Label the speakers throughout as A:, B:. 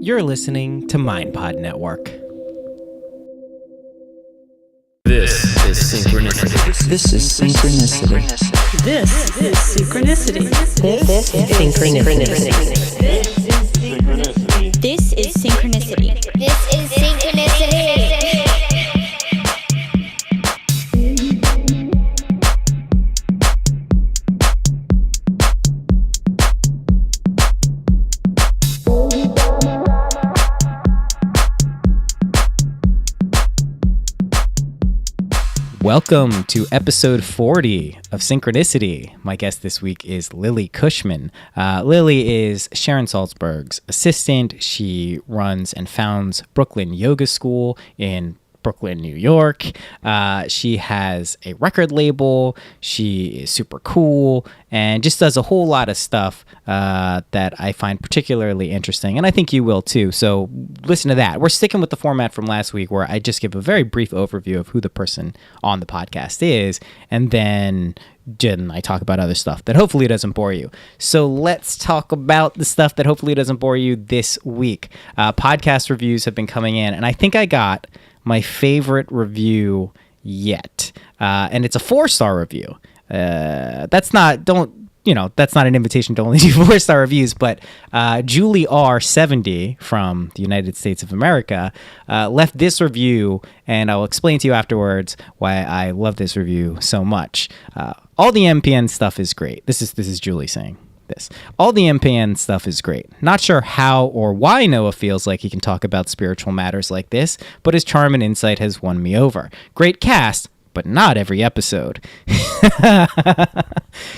A: You're listening to MindPod Network.
B: This is Synchronicity.
C: This is Synchronicity.
D: This is Synchronicity.
E: This is Synchronicity.
F: This is Synchronicity.
E: This is Synchronicity.
A: Welcome to episode 40 of Synchronicity. My guest this week is Lily Cushman. Lily is Sharon Salzberg's assistant. She runs and founds Brooklyn Yoga School in Brooklyn, New York. She has a record label. She is super cool and just does a whole lot of stuff that I find particularly interesting, and I think you will too. So listen to that. We're sticking with the format from last week where I just give a very brief overview of who the person on the podcast is, and then Jen and I talk about other stuff that hopefully doesn't bore you. So let's talk about the stuff that hopefully doesn't bore you this week. Podcast reviews have been coming in, and I think I got my favorite review yet, and it's a 4-star review. That's not an invitation to only do 4-star reviews, but Julie R70 from the United States of America left this review, and I'll explain to you afterwards why I love this review so much. All the MPN stuff is great. This is Julie saying this. All the MPN stuff is great. Not sure how or why Noah feels like he can talk about spiritual matters like this, but his charm and insight has won me over. Great cast, but not every episode.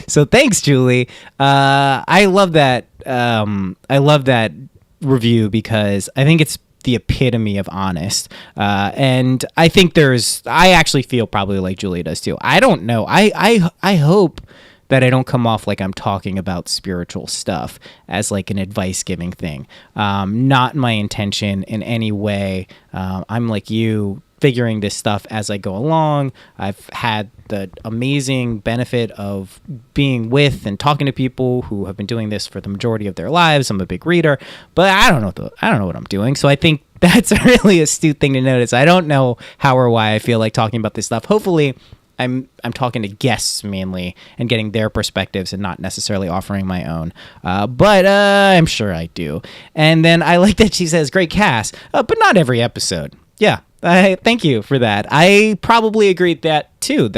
A: So thanks, Julie. I love that. I love that review because I think it's the epitome of honest. And I think I actually feel probably like Julie does too. I don't know. I hope that I don't come off like I'm talking about spiritual stuff as like an advice giving thing. Not my intention in any way. I'm like you, figuring this stuff as I go along. I've had the amazing benefit of being with and talking to people who have been doing this for the majority of their lives. I'm a big reader, but I don't know what I'm doing. So I think that's a really astute thing to notice. I don't know how or why I feel like talking about this stuff. Hopefully I'm talking to guests mainly and getting their perspectives and not necessarily offering my own. But I'm sure I do. And then I like that she says, great cast, but not every episode. Yeah. Thank you for that. I probably agree with that too.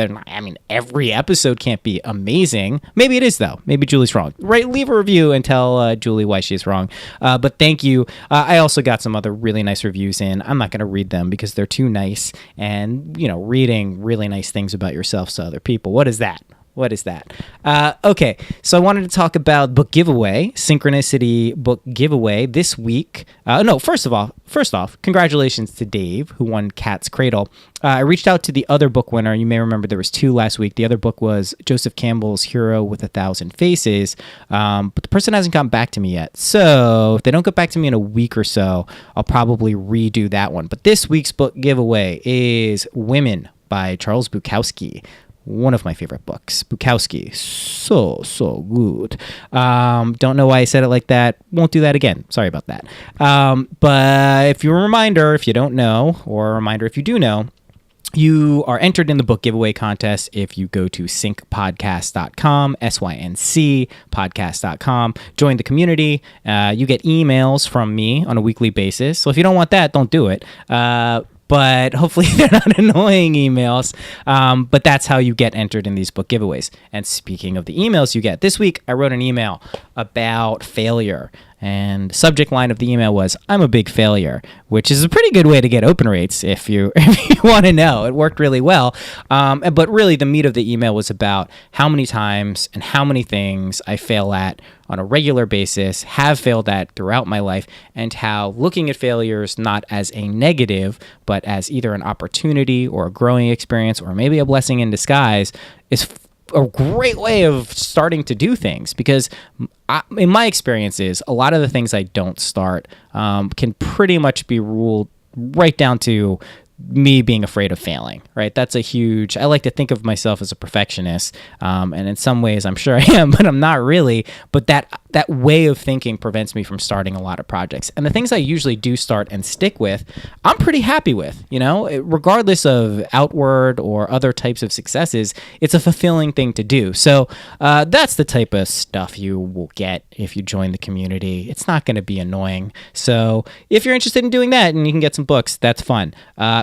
A: Every episode can't be amazing. Maybe it is though. Maybe Julie's wrong. Right? Leave a review and tell Julie why she's wrong. But thank you. I also got some other really nice reviews in. I'm not going to read them because they're too nice. And reading really nice things about yourself to other people. What is that? Okay, so I wanted to talk about book giveaway, Synchronicity book giveaway this week. First off, congratulations to Dave, who won Cat's Cradle. I reached out to the other book winner. You may remember there was 2 last week. The other book was Joseph Campbell's Hero with 1,000 Faces, but the person hasn't gotten back to me yet. So if they don't get back to me in a week or so, I'll probably redo that one. But this week's book giveaway is Women by Charles Bukowski. One of my favorite books. Bukowski. So good. Don't know why I said it like that. Won't do that again. Sorry about that. But if you're a reminder, if you don't know, or a reminder if you do know, you are entered in the book giveaway contest if you go to syncpodcast.com, SYNC podcast.com. Join the community. You get emails from me on a weekly basis. So if you don't want that, don't do it. But hopefully they're not annoying emails. But that's how you get entered in these book giveaways. And speaking of the emails you get, this week I wrote an email about failure. And the subject line of the email was, I'm a big failure, which is a pretty good way to get open rates if you want to know. It worked really well. But really the meat of the email was about how many times and how many things I fail at on a regular basis, have failed at throughout my life, and how looking at failures not as a negative, but as either an opportunity or a growing experience or maybe a blessing in disguise is a great way of starting to do things. Because in my experiences, a lot of the things I don't start can pretty much be ruled right down to me being afraid of failing, right? That's a huge, I like to think of myself as a perfectionist. And in some ways I'm sure I am, but I'm not really. But that that way of thinking prevents me from starting a lot of projects. And the things I usually do start and stick with, I'm pretty happy with, regardless of outward or other types of successes, it's a fulfilling thing to do. So that's the type of stuff you will get if you join the community. It's not going to be annoying. So if you're interested in doing that and you can get some books, that's fun.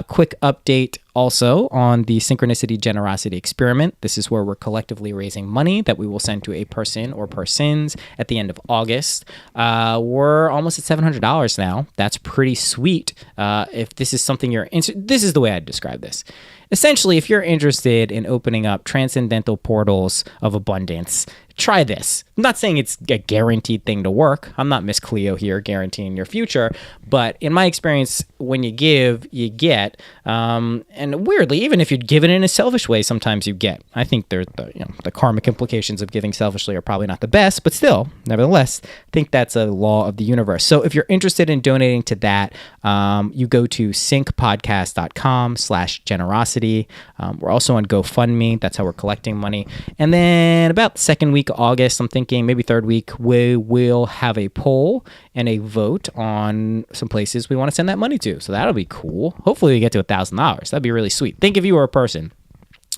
A: Quick update also on the Synchronicity Generosity Experiment. This is where we're collectively raising money that we will send to a person or persons at the end of August. We're almost at $700 now. That's pretty sweet. If this is something this is the way I'd describe this. Essentially, if you're interested in opening up transcendental portals of abundance, try this. I'm not saying it's a guaranteed thing to work. I'm not Miss Cleo here guaranteeing your future, but in my experience, when you give, you get. And weirdly, even if you give it in a selfish way, sometimes you get. I think the karmic implications of giving selfishly are probably not the best, but still, nevertheless, I think that's a law of the universe. So if you're interested in donating to that, you go to syncpodcast.com/generosity. We're also on GoFundMe. That's how we're collecting money. And then about the second week of August, I'm thinking maybe third week, we will have a poll and a vote on some places we want to send that money to. So that'll be cool. Hopefully we get to $1,000. That'd be really sweet. Think if you were a person,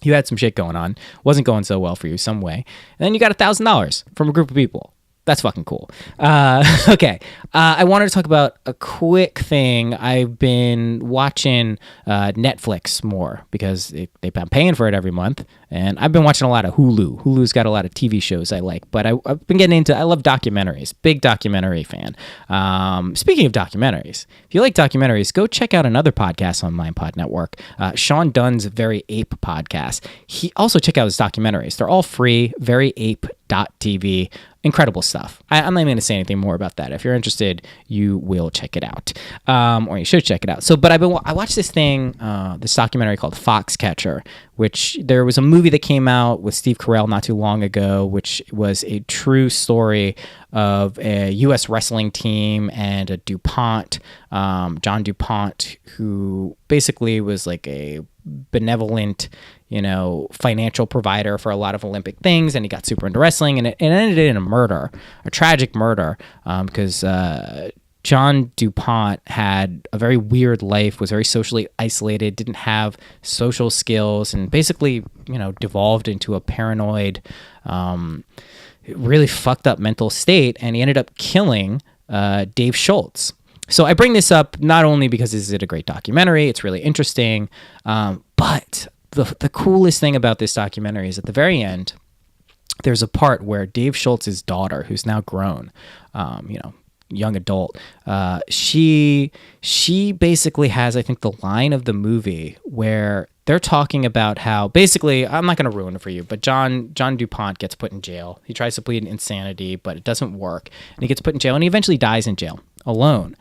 A: you had some shit going on, wasn't going so well for you some way, and then you got $1,000 from a group of people. That's fucking cool. Okay. I wanted to talk about a quick thing. I've been watching Netflix more because I'm paying for it every month. And I've been watching a lot of Hulu. Hulu's got a lot of TV shows I like. But I've been getting into, I love documentaries. Big documentary fan. Speaking of documentaries, if you like documentaries, go check out another podcast on MindPod Network. Sean Dunn's Very Ape podcast. He also check out his documentaries. They're all free. veryape.tv. Incredible stuff. I'm not even going to say anything more about that. If you're interested, you will check it out, or you should check it out. So, but I watched this thing, this documentary called Foxcatcher, which there was a movie that came out with Steve Carell not too long ago, which was a true story of a U.S. wrestling team and a DuPont, John DuPont, who basically was like a benevolent, financial provider for a lot of Olympic things, and he got super into wrestling, and it ended in a tragic murder, because John DuPont had a very weird life, was very socially isolated, didn't have social skills, and basically, devolved into a paranoid, really fucked up mental state, and he ended up killing Dave Schultz. So I bring this up not only because this is a great documentary, it's really interesting, but the coolest thing about this documentary is at the very end, there's a part where Dave Schultz's daughter, who's now grown, young adult, she basically has, I think, the line of the movie where they're talking about how basically, I'm not going to ruin it for you, but John DuPont gets put in jail. He tries to plead insanity, but it doesn't work, and he gets put in jail, and he eventually dies in jail alone.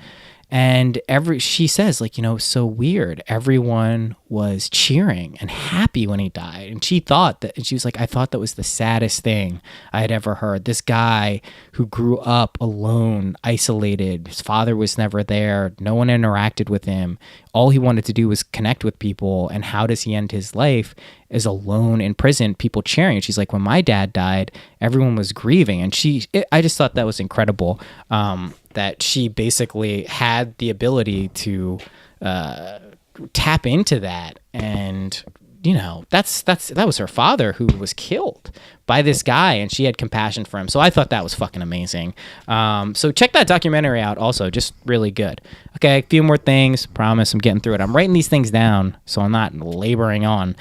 A: And she says, so weird. Everyone was cheering and happy when he died. And she thought that, and she was like, I thought that was the saddest thing I had ever heard. This guy who grew up alone, isolated, his father was never there. No one interacted with him. All he wanted to do was connect with people. And how does he end his life? Is alone in prison, people cheering. And she's like, when my dad died, everyone was grieving. And I just thought that was incredible. That she basically had the ability to tap into that, and that was her father who was killed by this guy, and she had compassion for him. So I thought that was fucking amazing. So check that documentary out. Also, just really good. Okay, a few more things. Promise, I'm getting through it. I'm writing these things down so I'm not laboring on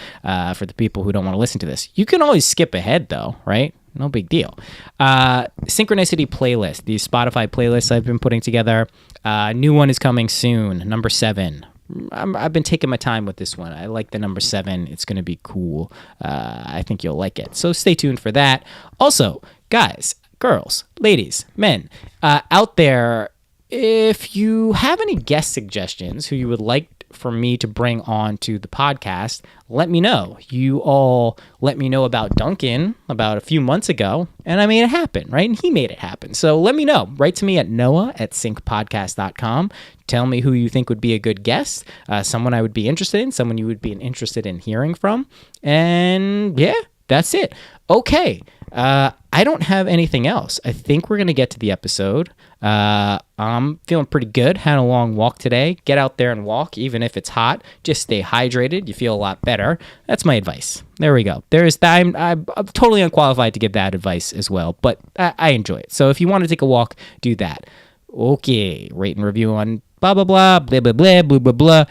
A: for the people who don't want to listen to this. You can always skip ahead though, right? No big deal. Synchronicity playlist, these Spotify playlists I've been putting together. New one is coming soon, number 7. I've been taking my time with this one. I like the number 7. It's going to be cool. I think you'll like it. So stay tuned for that. Also, guys, girls, ladies, men, out there, if you have any guest suggestions who you would like for me to bring on to the podcast, let me know. You all let me know about Duncan about a few months ago, and I made it happen, right? And he made it happen. So let me know. Write to me at noah@syncpodcast.com. Tell me who you think would be a good guest, someone I would be interested in, someone you would be interested in hearing from. And yeah, that's it. Okay. I don't have anything else. I think we're going to get to the episode. I'm feeling pretty good. Had a long walk today. Get out there and walk, even if it's hot. Just stay hydrated. You feel a lot better. That's my advice. There we go. I'm totally unqualified to give that advice as well, but I enjoy it. So if you want to take a walk, do that. Okay. Rate and review on blah, blah, blah, blah, blah, blah, blah, blah, blah.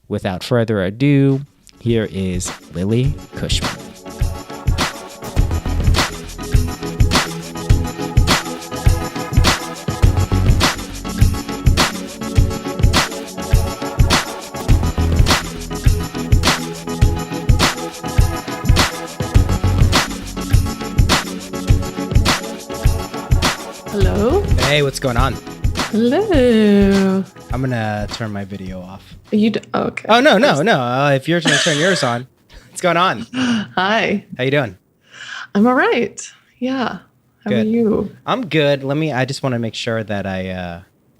A: Without further ado, here is Lily Cushman.
D: Hello.
A: Hey, what's going on?
D: Hello.
A: I'm going to turn my video off.
D: Okay.
A: Oh, no. If you're going to turn yours on, what's going on?
D: Hi.
A: How you doing?
D: I'm all right. Yeah. How
A: Good.
D: are you?
A: I'm good. I just want to make sure that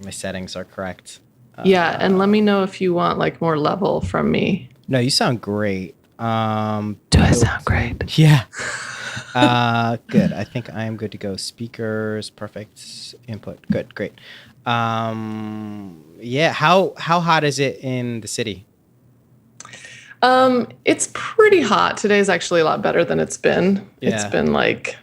A: my settings are correct.
D: Yeah, and let me know if you want like more level from me.
A: No, you sound great.
D: Do I sound great?
A: Yeah. Good. I think I am good to go. Speakers, perfect. Input, good, great. Yeah. How hot is it in the city?
D: It's pretty hot. Today's actually a lot better than it's been.
A: Yeah.
D: It's been like,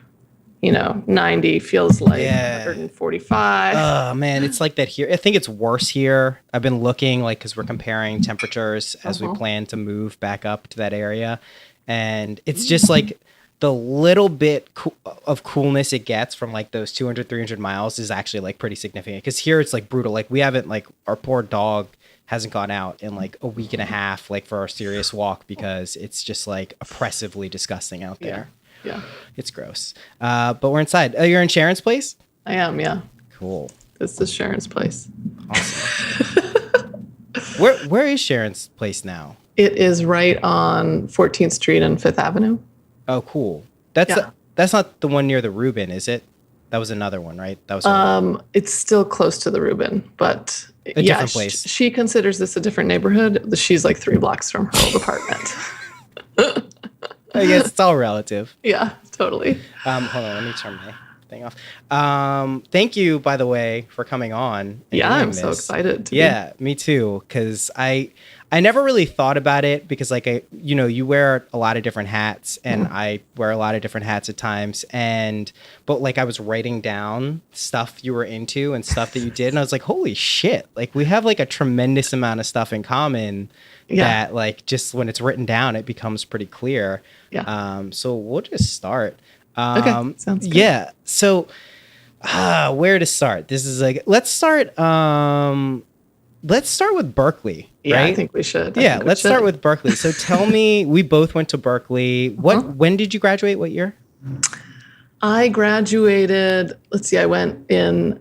D: 90 feels like 145.
A: Oh man, it's like that here. I think it's worse here. I've been looking because we're comparing temperatures as we plan to move back up to that area. And it's just like the little bit of coolness it gets from like those 200, 300 miles is actually like pretty significant. Because here it's like brutal. Like we haven't our poor dog hasn't gone out in like a week and a half for our serious walk because it's just like oppressively disgusting out there.
D: Yeah.
A: It's gross. But we're inside. Oh, you're in Sharon's place?
D: I am, yeah.
A: Cool.
D: This is Sharon's place.
A: Awesome. Where is Sharon's place now?
D: It is right on 14th Street and 5th Avenue.
A: Oh, cool. That's not the one near the Reuben, is it? That was another one, right? That was
D: it's still close to the Reuben, but
A: a different place.
D: She considers this a different neighborhood. She's like 3 blocks from her old apartment.
A: I guess it's all relative.
D: Yeah, totally.
A: Hold on, let me turn my thing off. Thank you, by the way, for coming on.
D: Yeah, I'm so excited.
A: Me too, because I never really thought about it because you wear a lot of different hats and I wear a lot of different hats at times. But I was writing down stuff you were into and stuff that you did. And I was like, holy shit. We have a tremendous amount of stuff in common that just when it's written down, it becomes pretty clear.
D: Yeah.
A: So we'll just start.
D: Okay. Sounds good.
A: Yeah. So where to start? This is let's start with Berklee.
D: Yeah,
A: right?
D: I think we should.
A: Let's start with Berklee. So tell me, we both went to Berklee. When did you graduate? What year?
D: I graduated, I went in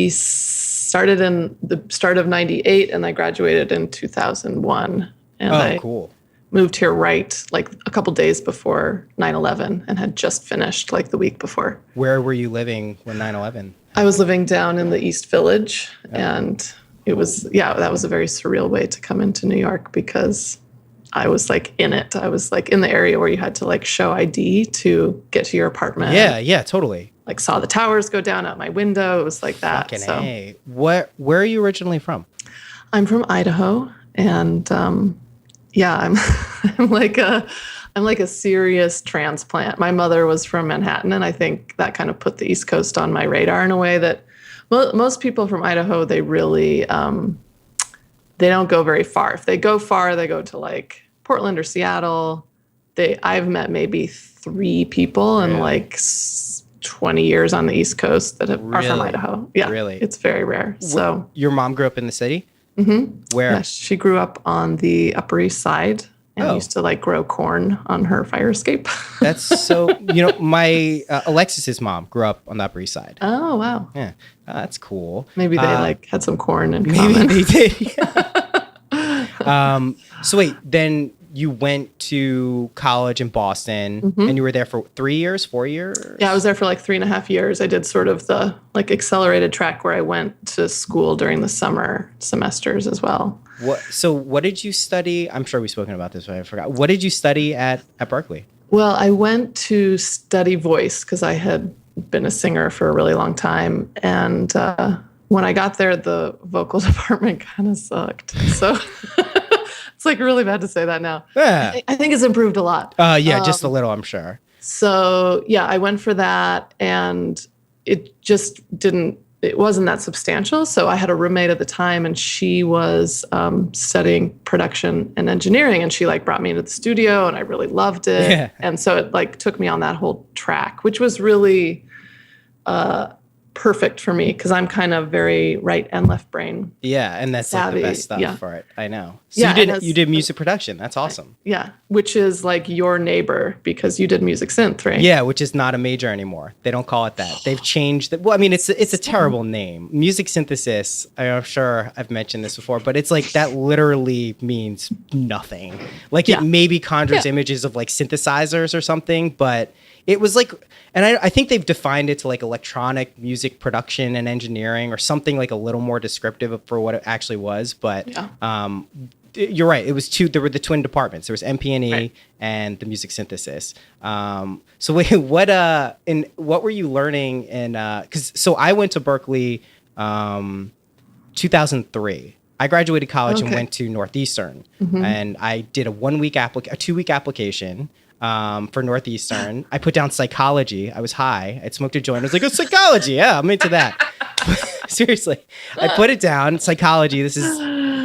D: started in the start of 98 and I graduated in 2001. And
A: cool.
D: Moved here right a couple days before 9/11 and had just finished the week before.
A: Where were you living when 9/11?
D: I was living down in the East Village and it was, that was a very surreal way to come into New York because I was in it. I was in the area where you had to show ID to get to your apartment.
A: Yeah, totally.
D: Saw the towers go down out my window. It was like that.
A: Fucking A. Where are you originally from?
D: I'm from Idaho and I'm I'm like a serious transplant. My mother was from Manhattan, and I think that kind of put the East Coast on my radar in a way that most people from Idaho, they really, they don't go very far. If they go far, they go to Portland or Seattle. I've met maybe 3 people in 20 years on the East Coast that are from Idaho. Yeah,
A: really,
D: it's very rare. So
A: your mom grew up in the city?
D: Mm-hmm.
A: Where?
D: Yeah, she grew up on the Upper East Side and used to grow corn on her fire escape.
A: That's so, my Alexis's mom grew up on the Upper East Side.
D: Oh, wow.
A: Yeah, that's cool.
D: Maybe they had some corn in common.
A: Maybe they did. Yeah. So wait, then you went to college in Boston and you were there for 3 years, 4 years?
D: Yeah, I was there for 3.5 years. I did sort of the accelerated track where I went to school during the summer semesters as well.
A: What did you study? I'm sure we've spoken about this, but I forgot. What did you study at Berklee?
D: Well, I went to study voice because I had been a singer for a really long time. And when I got there, the vocal department kind of sucked. So it's like really bad to say that now.
A: Yeah.
D: I think it's improved a lot.
A: Yeah, just a little, I'm sure.
D: So yeah, I went for that, and it just it wasn't that substantial. So I had a roommate at the time, and she was studying production and engineering, and she like brought me into the studio, and I really loved it.
A: Yeah.
D: And so it like took me on that whole track, which was really perfect for me because I'm kind of very right and left brain.
A: Yeah, and that's like the
D: Savvy,
A: best stuff
D: yeah.
A: for it. I know. So
D: Yeah, and
A: you did music production. That's awesome.
D: Yeah, which is like your neighbor because you did music synth, right?
A: Yeah, which is not a major anymore. They don't call it that. They've changed it. Well, I mean, it's a terrible name. Music synthesis. I'm sure I've mentioned this before, but it's like that literally means nothing. Like it maybe conjures images of like synthesizers or something, but it was like, and I think they've defined it to like electronic music production and engineering or something like a little more descriptive for what it actually was. But you're right. It was there were the twin departments. There was MP&E and the music synthesis. So wait, what were you learning in, so I went to Berklee 2003. I graduated college and went to Northeastern, and I did a 2-week application for Northeastern. I put down psychology. I was high. I'd smoked a joint. I was like, oh, psychology. Yeah, I'm into that. Seriously. I put it down. Psychology. This is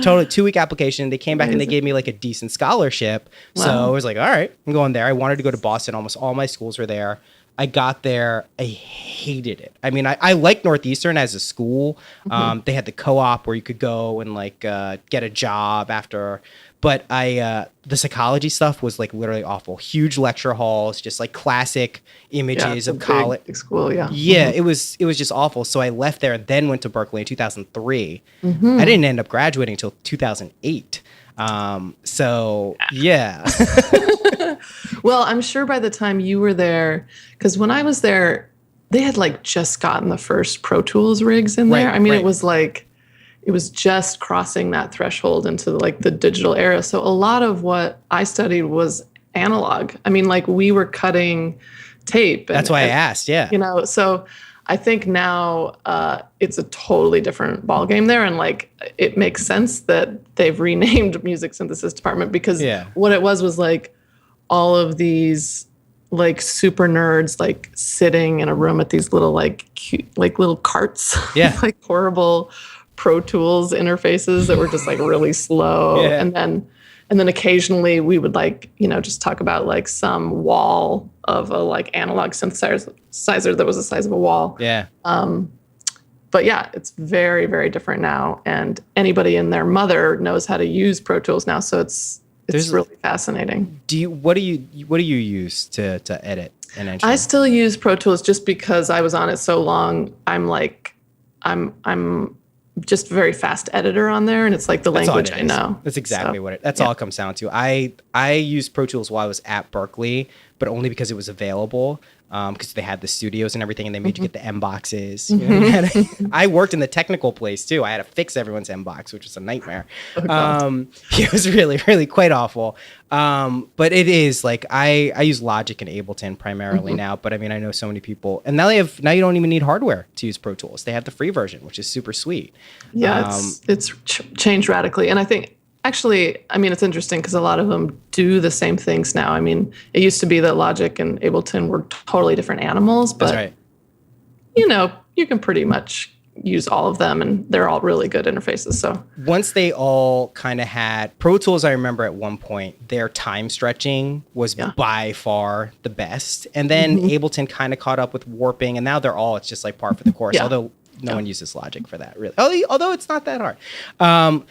A: totally 2-week application. They came back and they gave me like a decent scholarship. Wow. So I was like, all right, I'm going there. I wanted to go to Boston. Almost all my schools were there. I got there. I hated it. I mean, I liked Northeastern as a school. They had the co-op where you could go and like get a job after. But the psychology stuff was like literally awful. Huge lecture halls, just like classic images of college.
D: Big school, yeah.
A: Yeah, it was just awful. So I left there and then went to Berklee in 2003. I didn't end up graduating until 2008. So yeah.
D: Well, I'm sure by the time you were there, because when I was there, they had like just gotten the first Pro Tools rigs in there. I mean, it was like, it was just crossing that threshold into like the digital era. So a lot of what I studied was analog. I mean, like we were cutting tape.
A: That's why I asked. Yeah.
D: You know, so I think now it's a totally different ballgame there. And like, it makes sense that they've renamed music synthesis department because what it was like all of these like super nerds, like sitting in a room at these little like cute, like little carts, like horrible Pro Tools interfaces that were just like really slow. And then occasionally we would like, you know, just talk about like some wall of a like analog synthesizer that was the size of a wall. But yeah, it's very, very different now. And anybody and their mother knows how to use Pro Tools now. So it's really fascinating.
A: What do you use to edit and engineer?
D: I still use Pro Tools just because I was on it so long. I'm just a very fast editor on there, and it's like the language I know.
A: That's exactly all it comes down to. I used Pro Tools while I was at Berklee, but only because it was available, because they had the studios and everything, and they made you get the M boxes. You know, I worked in the technical place too. I had to fix everyone's M box, which was a nightmare. It was really, really quite awful. But it is like I use Logic and Ableton primarily now. But I mean, I know so many people, and now you don't even need hardware to use Pro Tools. They have the free version, which is super sweet.
D: Yeah, it's changed radically, and I think. Actually, I mean, it's interesting because a lot of them do the same things now. I mean, it used to be that Logic and Ableton were totally different animals, but, you know, you can pretty much use all of them, and they're all really good interfaces. So
A: once they all kind of had Pro Tools, I remember at one point their time stretching was by far the best, and then Ableton kind of caught up with warping, and now it's just like par for the course. Although no one uses Logic for that, really. Although it's not that hard.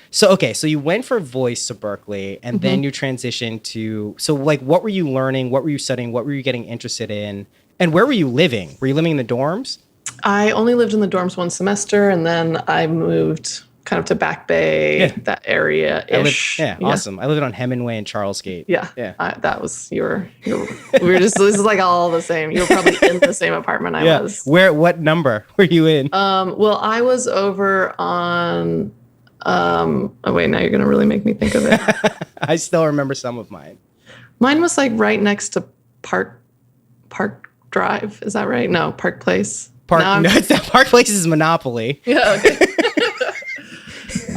A: So you went for voice to Berklee, and then you transitioned to. So like, what were you learning? What were you studying? What were you getting interested in? And where were you living? Were you living in the dorms?
D: I only lived in the dorms one semester, and then I moved kind of to Back Bay, that area-ish.
A: Awesome. I lived on Hemingway and Charles Gate.
D: That was we were just, this is like all the same. You were probably in the same apartment I was.
A: What number were you in?
D: Well, I was over on, oh wait, now you're going to really make me think of it.
A: I still remember some of mine.
D: Mine was like right next to Park Drive. Is that right? No, Park Place.
A: Park.
D: Now I'm-
A: No, it's not Park Place is Monopoly.
D: Yeah. Okay.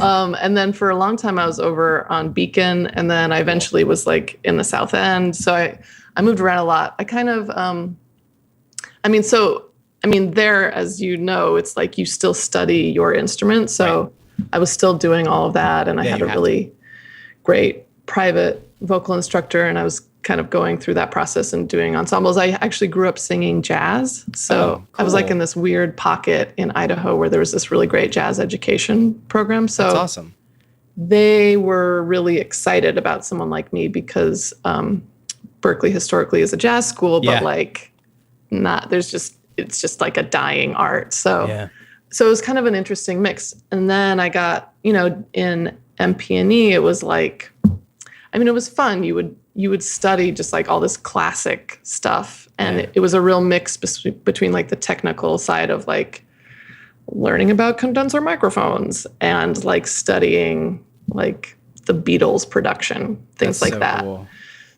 D: And then for a long time I was over on Beacon, and then I eventually was like in the South End. So I moved around a lot. I kind of, there, as you know, it's like you still study your instrument. So I was still doing all of that, and I had a really great private vocal instructor, and I was kind of going through that process and doing ensembles. I actually grew up singing jazz. So I was like in this weird pocket in Idaho where there was this really great jazz education program. So
A: that's awesome.
D: They were really excited about someone like me because Berklee historically is a jazz school, but it's just like a dying art. So it was kind of an interesting mix. And then I got, in MP&E, it was like, it was fun. You would study just like all this classic stuff. And it was a real mix between like the technical side of like learning about condenser microphones and like studying like the Beatles production, things like that. Cool.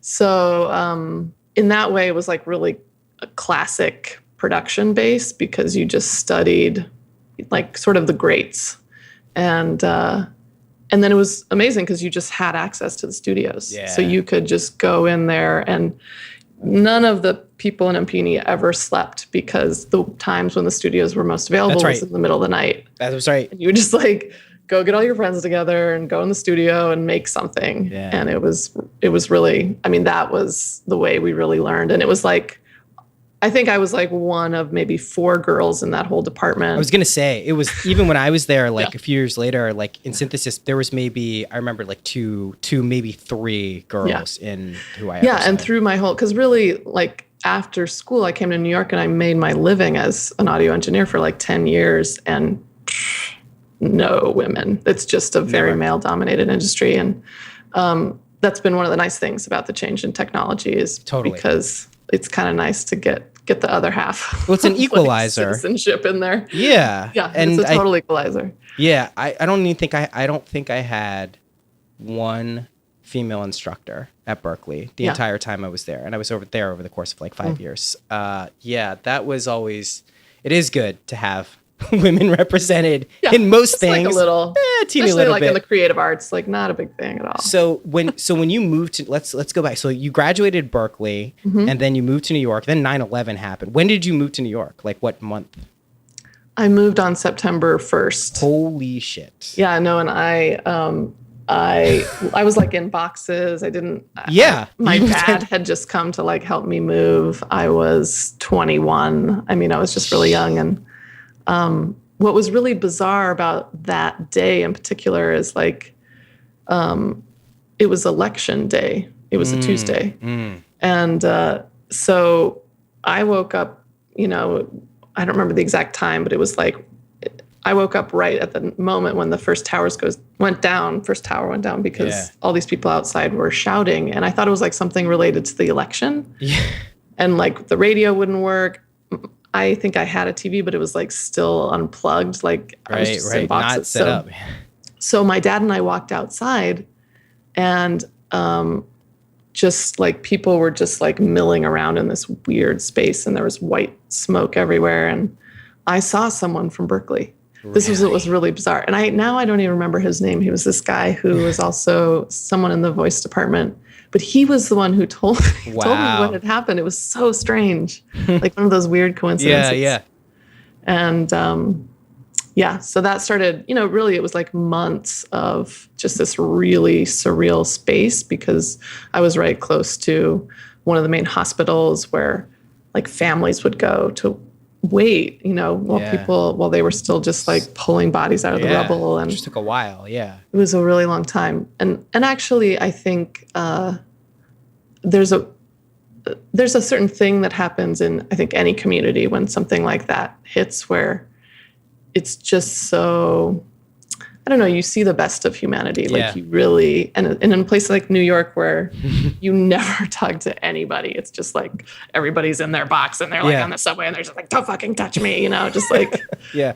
D: So in that way, it was like really a classic production base because you just studied like sort of the greats. And then it was amazing because you just had access to the studios. Yeah. So you could just go in there, and none of the people in MP&E ever slept because the times when the studios were most available was in the middle of the night.
A: That's right.
D: And you would just like go get all your friends together and go in the studio and make something. Yeah. And it was really, that was the way we really learned. And it was like, I think I was like one of maybe 4 girls in that whole department.
A: I was going to say, it was even when I was there, like a few years later, like in synthesis, there was maybe, I remember like two, maybe 3 girls in who I ever saw.
D: And through my whole, because really like after school, I came to New York and I made my living as an audio engineer for like 10 years and no women. It's just a very male dominated industry. And that's been one of the nice things about the change in technology is because it's kind of nice to get the other half.
A: Well, it's an equalizer.
D: Like citizenship in there.
A: Yeah.
D: Yeah. And it's a total equalizer.
A: Yeah. I don't think I had one female instructor at Berklee the entire time I was there. And I was over the course of like 5 years. That was always, it is good to have women represented in most things.
D: Like a little,
A: teeny little
D: like
A: bit.
D: In the creative arts, like not a big thing at all.
A: So when you moved to, let's go back. So you graduated Berklee and then you moved to New York. Then 9/11 happened. When did you move to New York? Like what month?
D: I moved on September 1st.
A: Holy shit.
D: Yeah, no, and I was like in boxes. I didn't. My dad had just come to like help me move. I was 21. I was just really young. And what was really bizarre about that day in particular is like, it was election day. It was a Tuesday. And so I woke up, I don't remember the exact time, but it was like, I woke up right at the moment when the first tower went down because all these people outside were shouting. And I thought it was like something related to the election. Yeah. And like the radio wouldn't work. I think I had a TV, but it was like still unplugged. Like I was just in boxes.
A: Not set up.
D: So my dad and I walked outside and just like people were just like milling around in this weird space and there was white smoke everywhere. And I saw someone from Berklee. This was what was really bizarre. And I don't even remember his name. He was this guy who was also someone in the voice department. But he was the one who told me what had happened. It was so strange. Like one of those weird coincidences.
A: Yeah.
D: And so that started, really it was like months of just this really surreal space because I was right close to one of the main hospitals where like families would go to wait, while they were still just like pulling bodies out of the rubble. And
A: it just took a while. Yeah.
D: It was a really long time. And actually I think there's a certain thing that happens in, I think, any community when something like that hits where it's just so, I don't know, you see the best of humanity. Like you really, and in a place like New York where you never talk to anybody, it's just like everybody's in their box and they're like on the subway and they're just like, don't fucking touch me, just like,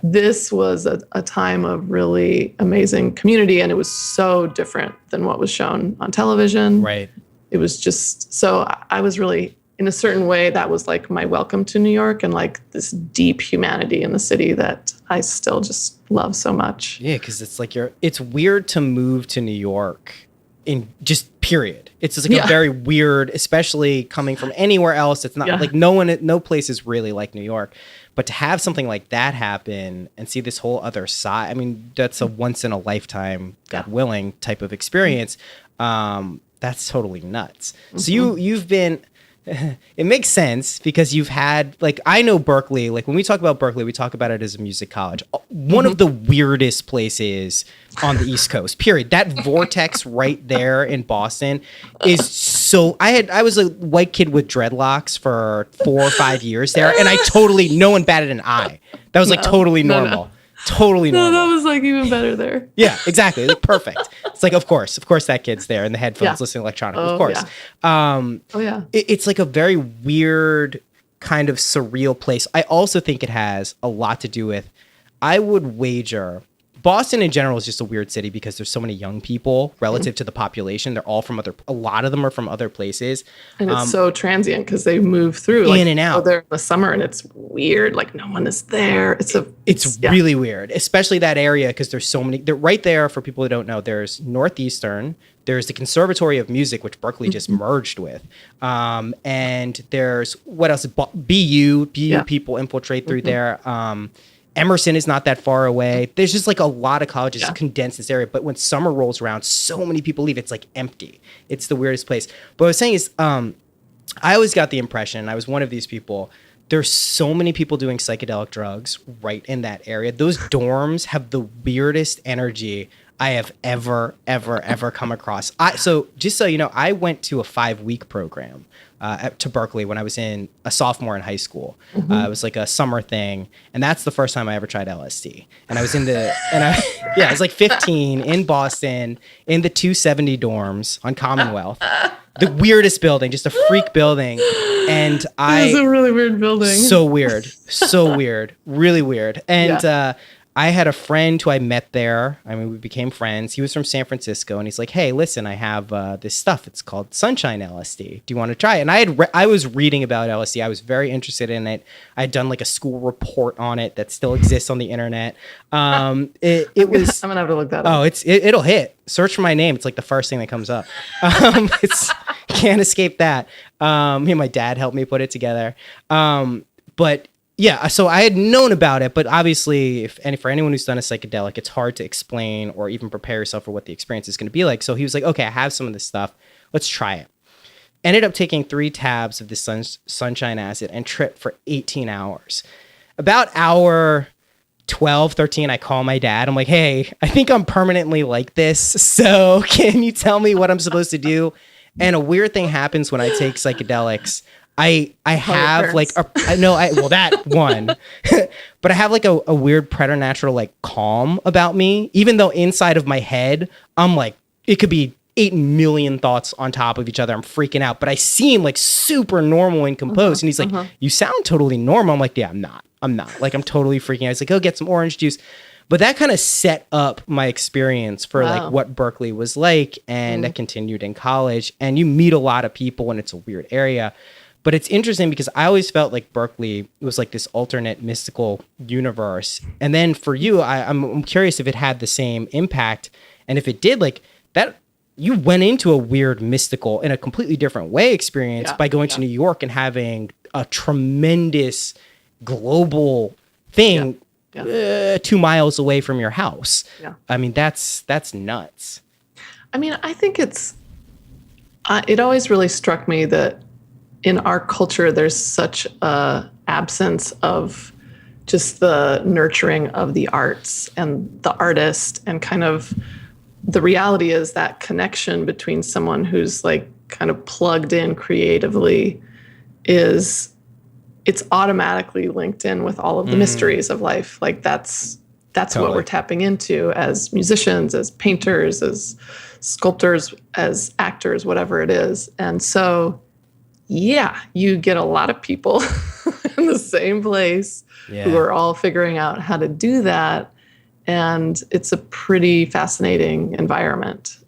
D: this was a time of really amazing community. And it was so different than what was shown on television.
A: Right.
D: It was just, so I was really in a certain way, that was like my welcome to New York, and like this deep humanity in the city that I still just love so much.
A: Yeah, because it's like it's weird to move to New York in just period. It's just like a very weird, especially coming from anywhere else. It's not like no place is really like New York. But to have something like that happen and see this whole other side, I mean, that's a once in a lifetime, God willing, type of experience. That's totally nuts. So you've been, it makes sense because you've had, like, I know Berklee, like when we talk about Berklee, we talk about it as a music college. One of the weirdest places on the East Coast, period. That vortex right there in Boston is so, I was a white kid with dreadlocks for 4 or 5 years there, and no one batted an eye. That was like totally normal. No. Totally normal.
D: No, that was like even better there.
A: Yeah, exactly. Like, perfect. It's like, of course that kid's there in the headphones listening electronic. Of course.
D: Yeah.
A: It's like a very weird kind of surreal place. I also think it has a lot to do with, I would wager, Boston in general is just a weird city because there's so many young people relative to the population. They're all a lot of them are from other places.
D: And it's so transient because they move through
A: in and out.
D: There in the summer, and it's weird. Like no one is there. It's
A: really weird, especially that area because there's so many. They're right there for people who don't know. There's Northeastern. There's the Conservatory of Music, which Berklee just merged with. And there's what else? BU people infiltrate through there. Emerson is not that far away. There's just like a lot of colleges condensed in this area. But when summer rolls around, so many people leave. It's like empty. It's the weirdest place. But what I was saying is, I always got the impression, I was one of these people, there's so many people doing psychedelic drugs right in that area. Those dorms have the weirdest energy I have ever come across. So just so you know, I went to a 5-week program to Berklee when I was a sophomore in high school. It was like a summer thing, and that's the first time I ever tried LSD. And I was I was like 15 in Boston in the 270 dorms on Commonwealth, the weirdest building, just a freak building. And
D: it's a really weird building.
A: So weird, really weird. And I had a friend who I met there. I mean, we became friends. He was from San Francisco, and he's like, "Hey, listen, I have this stuff. It's called Sunshine LSD. Do you want to try it?" And I was reading about LSD. I was very interested in it. I had done like a school report on it that still exists on the internet. It was.
D: I'm gonna have to look that up.
A: Oh, it'll hit. Search for my name. It's like the first thing that comes up. Can't escape that. My dad helped me put it together. But. Yeah, so I had known about it, but obviously, for anyone who's done a psychedelic, it's hard to explain or even prepare yourself for what the experience is going to be like. So he was like, okay, I have some of this stuff. Let's try it. Ended up taking 3 tabs of this sunshine acid and tripped for 18 hours. About hour 12, 13, I call my dad. I'm like, hey, I think I'm permanently like this. So can you tell me what I'm supposed to do? And a weird thing happens when I take psychedelics. I have like that one, but I have like a weird preternatural like calm about me, even though inside of my head, I'm like, it could be 8 million thoughts on top of each other. I'm freaking out, but I seem like super normal and composed. And he's like, you sound totally normal. I'm like, yeah, I'm not like, I'm totally freaking out. He's like, oh, get some orange juice. But that kind of set up my experience for like what Berklee was like. And I continued in college, and you meet a lot of people, and it's a weird area. But it's interesting because I always felt like Berklee was like this alternate mystical universe. And then for you, I'm curious if it had the same impact. And if it did, like that, you went into a weird mystical in a completely different way experience by going to New York and having a tremendous global thing 2 miles away from your house. Yeah. I mean, that's nuts.
D: I mean, I think it always really struck me that in our culture, there's such a absence of just the nurturing of the arts and the artist, and kind of the reality is that connection between someone who's like kind of plugged in creatively it's automatically linked in with all of the mysteries of life. Like that's totally what we're tapping into as musicians, as painters, as sculptors, as actors, whatever it is. And so you get a lot of people in the same place who are all figuring out how to do that. And it's a pretty fascinating environment.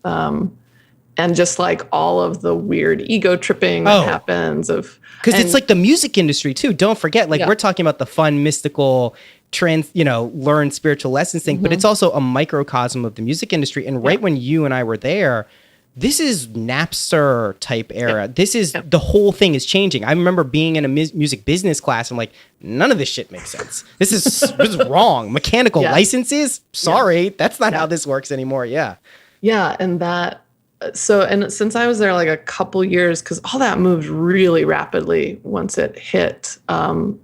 D: and just like all of the weird ego tripping that happens
C: because it's like the music industry too. Don't forget, like we're talking about the fun, mystical, learn spiritual lessons thing, but it's also a microcosm of the music industry. And right when you and I were there, this is Napster type era. This is the whole thing is changing. I remember being in a music business class. I'm like, none of this shit makes sense. This is wrong. Mechanical licenses? Sorry, that's not how this works anymore. Yeah.
D: Yeah, and since I was there like a couple years, because all that moved really rapidly once it hit,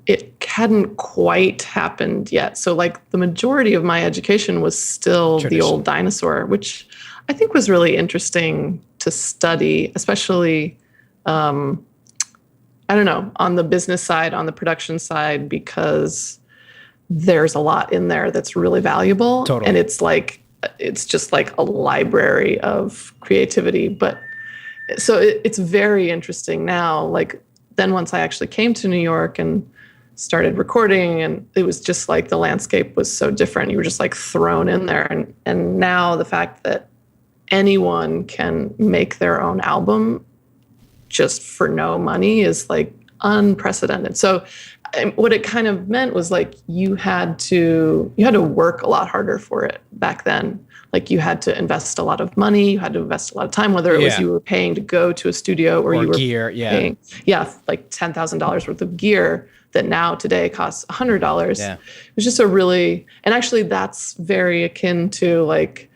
D: it hadn't quite happened yet. So like the majority of my education was still the old dinosaur, which I think was really interesting to study, especially, I don't know, on the business side, on the production side, because there's a lot in there that's really valuable.
C: Totally.
D: And it's just like a library of creativity. But so it's very interesting now. Like then once I actually came to New York and started recording, and it was just like the landscape was so different. You were just like thrown in there. And now the fact that anyone can make their own album just for no money is like unprecedented. So what it kind of meant was like you had to work a lot harder for it back then. Like you had to invest a lot of money, you had to invest a lot of time, whether it was you were paying to go to a studio or you were
C: gear,
D: paying like $10,000 worth of gear that now today costs $100. It was just and actually that's very akin to like,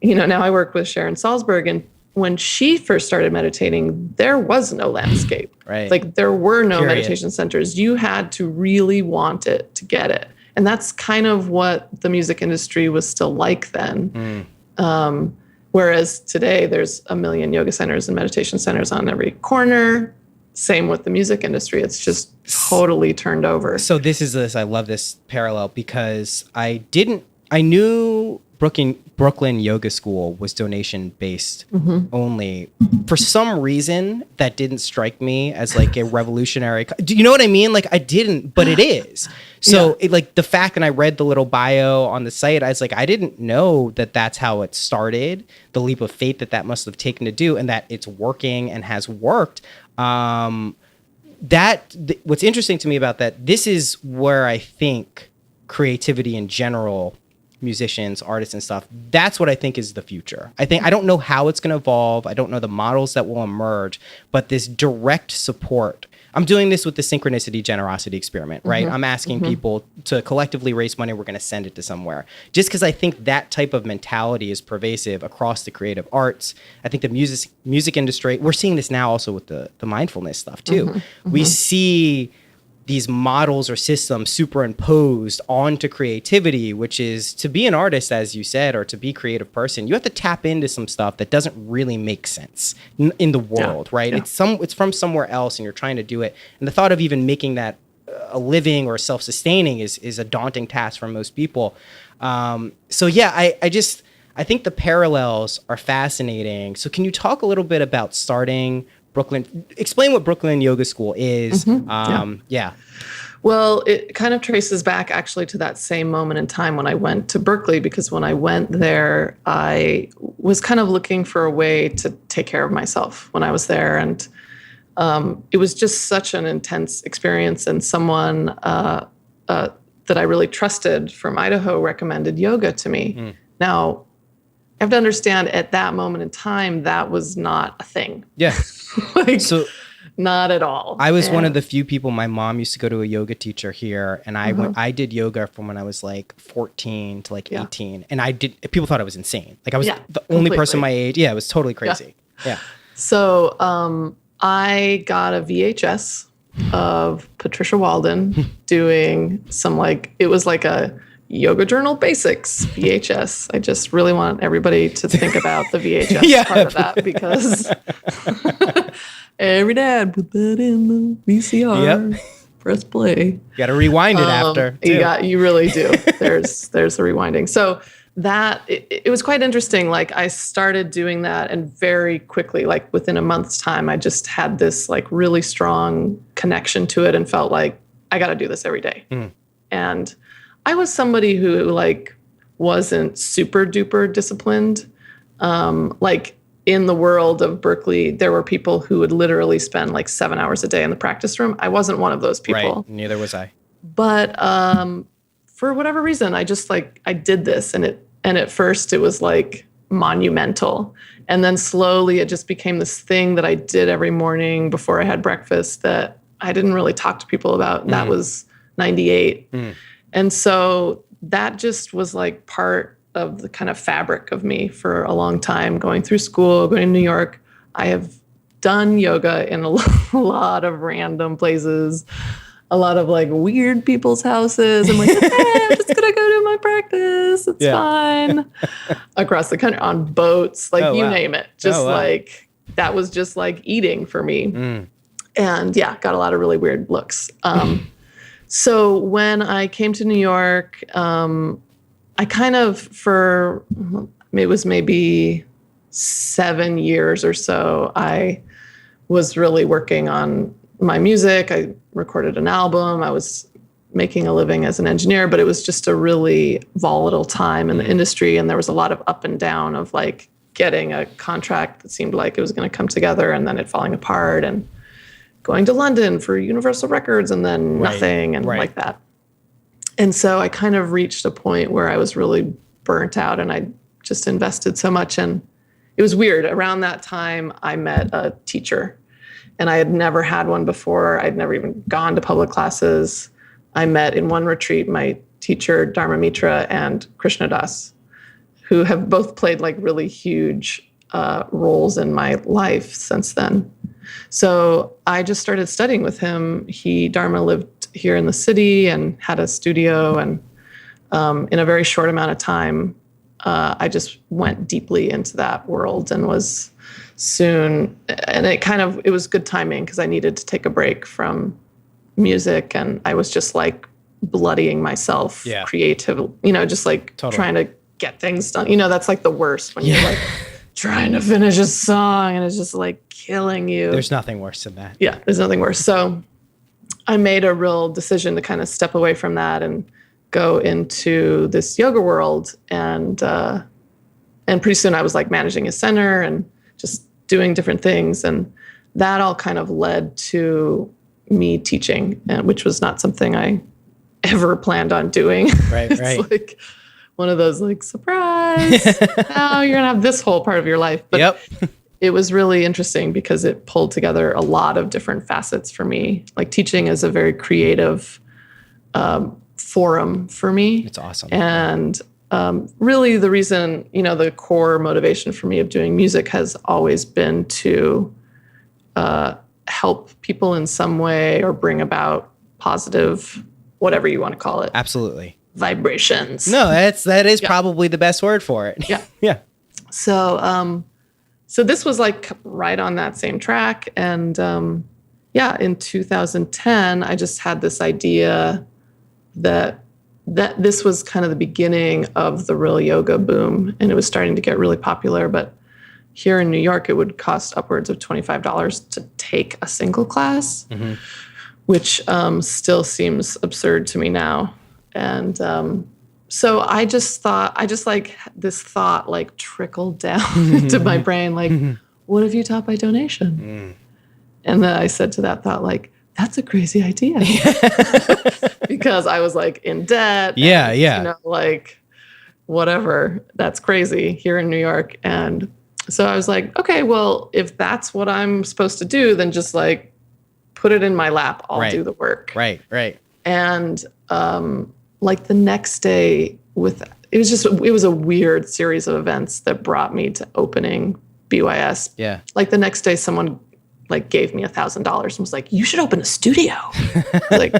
D: now I work with Sharon Salzberg, and when she first started meditating, there was no landscape.
C: Right.
D: Like there were no meditation centers. You had to really want it to get it. And that's kind of what the music industry was still like then. Whereas today there's a million yoga centers and meditation centers on every corner. Same with the music industry. It's just totally turned over.
C: So I love this parallel because I knew Brooklyn Yoga School was donation based only. For some reason, that didn't strike me as like a revolutionary. Do you know what I mean? Like I didn't, but it is. So like the fact, and I read the little bio on the site, I was like, I didn't know that that's how it started. The leap of faith that must have taken to do, and that it's working and has worked. What's interesting to me about that, this is where I think creativity in general, musicians, artists and stuff, that's what I think is the future. I don't know how it's going to evolve. I don't know the models that will emerge, but this direct support. I'm doing this with the Synchronicity generosity experiment, right? I'm asking people to collectively raise money. We're going to send it to somewhere. Just because I think that type of mentality is pervasive across the creative arts. I think the music industry, we're seeing this now also with the mindfulness stuff too. We see these models or systems superimposed onto creativity, which is to be an artist, as you said, or to be a creative person, you have to tap into some stuff that doesn't really make sense in the world, right? Yeah. It's from somewhere else and you're trying to do it. And the thought of even making that a living or self-sustaining is a daunting task for most people. I think the parallels are fascinating. So can you talk a little bit about starting explain what Brooklyn Yoga School is.
D: Well, it kind of traces back actually to that same moment in time when I went to Berklee, because when I went there, I was kind of looking for a way to take care of myself when I was there. And it was just such an intense experience. And someone that I really trusted from Idaho recommended yoga to me. Now, I have to understand at that moment in time, that was not a thing.
C: Yeah.
D: Not at all.
C: I was one of the few people. My mom used to go to a yoga teacher here, and I did yoga from when I was like 14 to like 18. And people thought I was insane. Like I was the only person my age. Yeah, it was totally crazy. Yeah.
D: So I got a VHS of Patricia Walden doing some it was like a Yoga Journal Basics VHS. I just really want everybody to think about the VHS part of that, because every dad put that in the VCR. Press play.
C: You got to rewind it after.
D: You really do. There's the rewinding. So that it was quite interesting. Like I started doing that, and very quickly, like within a month's time, I just had this like really strong connection to it and felt like I got to do this every day. And I was somebody who like wasn't super duper disciplined. Like in the world of Berklee, there were people who would literally spend like 7 hours a day in the practice room. I wasn't one of those people.
C: Right. Neither was I.
D: But for whatever reason, I just like, I did this, and at first it was like monumental. And then slowly it just became this thing that I did every morning before I had breakfast that I didn't really talk to people about. And that was 98. And so that just was like part of the kind of fabric of me for a long time, going through school, going to New York. I have done yoga in a lot of random places, a lot of like weird people's houses. I'm like, hey, I'm just gonna go do my practice. It's fine. Across the country, on boats, like name it. Just like, that was just like eating for me. And yeah, got a lot of really weird looks. So when I came to New York, I kind of, it was maybe 7 years or so, I was really working on my music. I recorded an album. I was making a living as an engineer, but it was just a really volatile time in the industry. And there was a lot of up and down of like getting a contract that seemed like it was going to come together and then it falling apart, and going to London for Universal Records and then nothing and like that. And so I kind of reached a point where I was really burnt out, and I just invested so much. And it was weird. Around that time, I met a teacher, and I had never had one before. I'd never even gone to public classes. I met in one retreat my teacher, Dharma Mitra, and Krishna Das, who have both played like really huge roles in my life since then. So I just started studying with him. Dharma lived here in the city and had a studio. And in a very short amount of time, I just went deeply into that world and was soon, and it was good timing because I needed to take a break from music. And I was just like bloodying myself creative, just like trying to get things done. That's like the worst when you're like trying to finish a song and it's just like killing you.
C: There's nothing worse than that.
D: Yeah, there's nothing worse. So I made a real decision to kind of step away from that and go into this yoga world. And pretty soon I was like managing a center and just doing different things. And that all kind of led to me teaching, which was not something I ever planned on doing.
C: Right.
D: It's like one of those like, surprise, now you're gonna have this whole part of your life. But it was really interesting because it pulled together a lot of different facets for me. Like teaching is a very creative forum for me.
C: It's awesome.
D: And really the reason, the core motivation for me of doing music has always been to help people in some way or bring about positive, whatever you want to call it.
C: Absolutely.
D: Vibrations.
C: No, that is probably the best word for it.
D: Yeah.
C: Yeah.
D: So this was like right on that same track. And in 2010, I just had this idea that this was kind of the beginning of the real yoga boom, and it was starting to get really popular. But here in New York, it would cost upwards of $25 to take a single class, which still seems absurd to me now. And so I just like this thought like trickled down to my brain, like, what if you taught by donation? And then I said to that thought, like, that's a crazy idea. Because I was like in debt.
C: Yeah.
D: Like whatever, that's crazy here in New York. And so I was like, okay, well, if that's what I'm supposed to do, then just like put it in my lap. I'll do the work.
C: Right.
D: And like the next day it was a weird series of events that brought me to opening BYS.
C: Yeah.
D: Like the next day someone like gave me $1,000 and was like, you should open a studio. Like,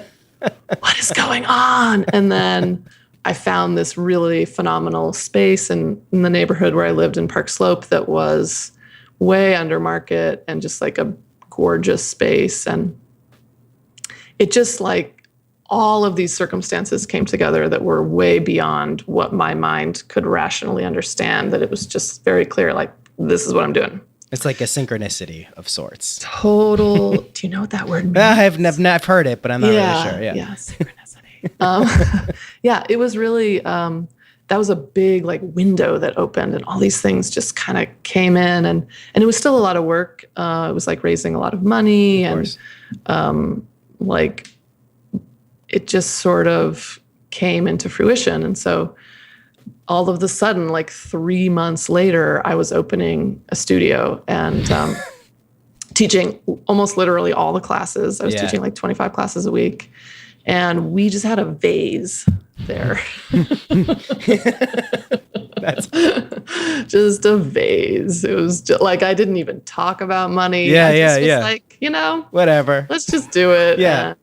D: what is going on? And then I found this really phenomenal space in the neighborhood where I lived in Park Slope that was way under market and just like a gorgeous space. And it just like all of these circumstances came together that were way beyond what my mind could rationally understand, that it was just very clear, like, this is what I'm doing.
C: It's like a synchronicity of sorts.
D: Total. Do you know what that word means?
C: I've heard it, but I'm not really sure.
D: Yeah, synchronicity. It was really, that was a big like window that opened, and all these things just kind of came in, and it was still a lot of work. It was like raising a lot of money, and like it just sort of came into fruition. And so all of the sudden, like 3 months later, I was opening a studio and teaching almost literally all the classes. I was teaching like 25 classes a week. And we just had a vase there. That's just a vase. It was just, like, I didn't even talk about money. I just was like,
C: whatever.
D: Let's just do it.
C: Yeah.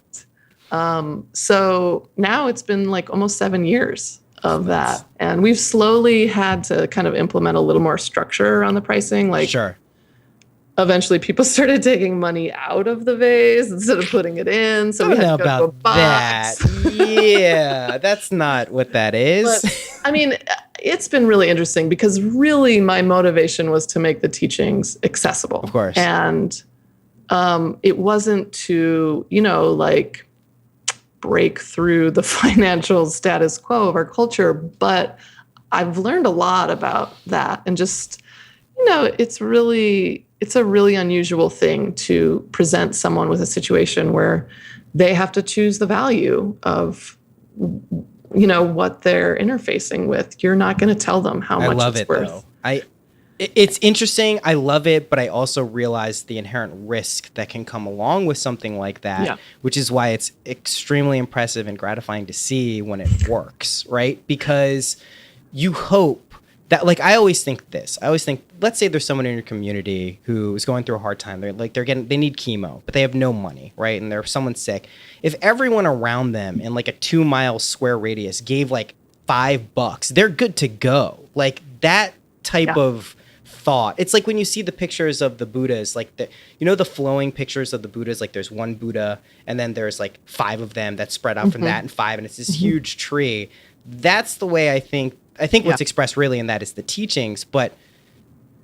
D: And, so now it's been like almost 7 years of that. And we've slowly had to kind of implement a little more structure around the pricing. Like,
C: sure.
D: Eventually, people started taking money out of the vase instead of putting it in. So we had to go to a box.
C: Yeah, that's not what that is.
D: But, I mean, it's been really interesting because really my motivation was to make the teachings accessible.
C: Of course.
D: And it wasn't to, like break through the financial status quo of our culture. But I've learned a lot about that and just, it's a really unusual thing to present someone with a situation where they have to choose the value of, what they're interfacing with. You're not going to tell them how much it's worth.
C: Though. It's interesting. I love it, but I also realize the inherent risk that can come along with something like that, which is why it's extremely impressive and gratifying to see when it works, right? Because you hope that, like, I always think, let's say there's someone in your community who is going through a hard time. They need chemo, but they have no money, right? And someone's sick. If everyone around them in like a 2-mile square radius gave like $5, they're good to go. Like that type of thought. It's like when you see the pictures of the Buddhas, like the flowing pictures of the Buddhas, like there's one Buddha and then there's like 5 of them that spread out from that and 5, and it's this huge tree. That's the way I think what's expressed really in that is the teachings. But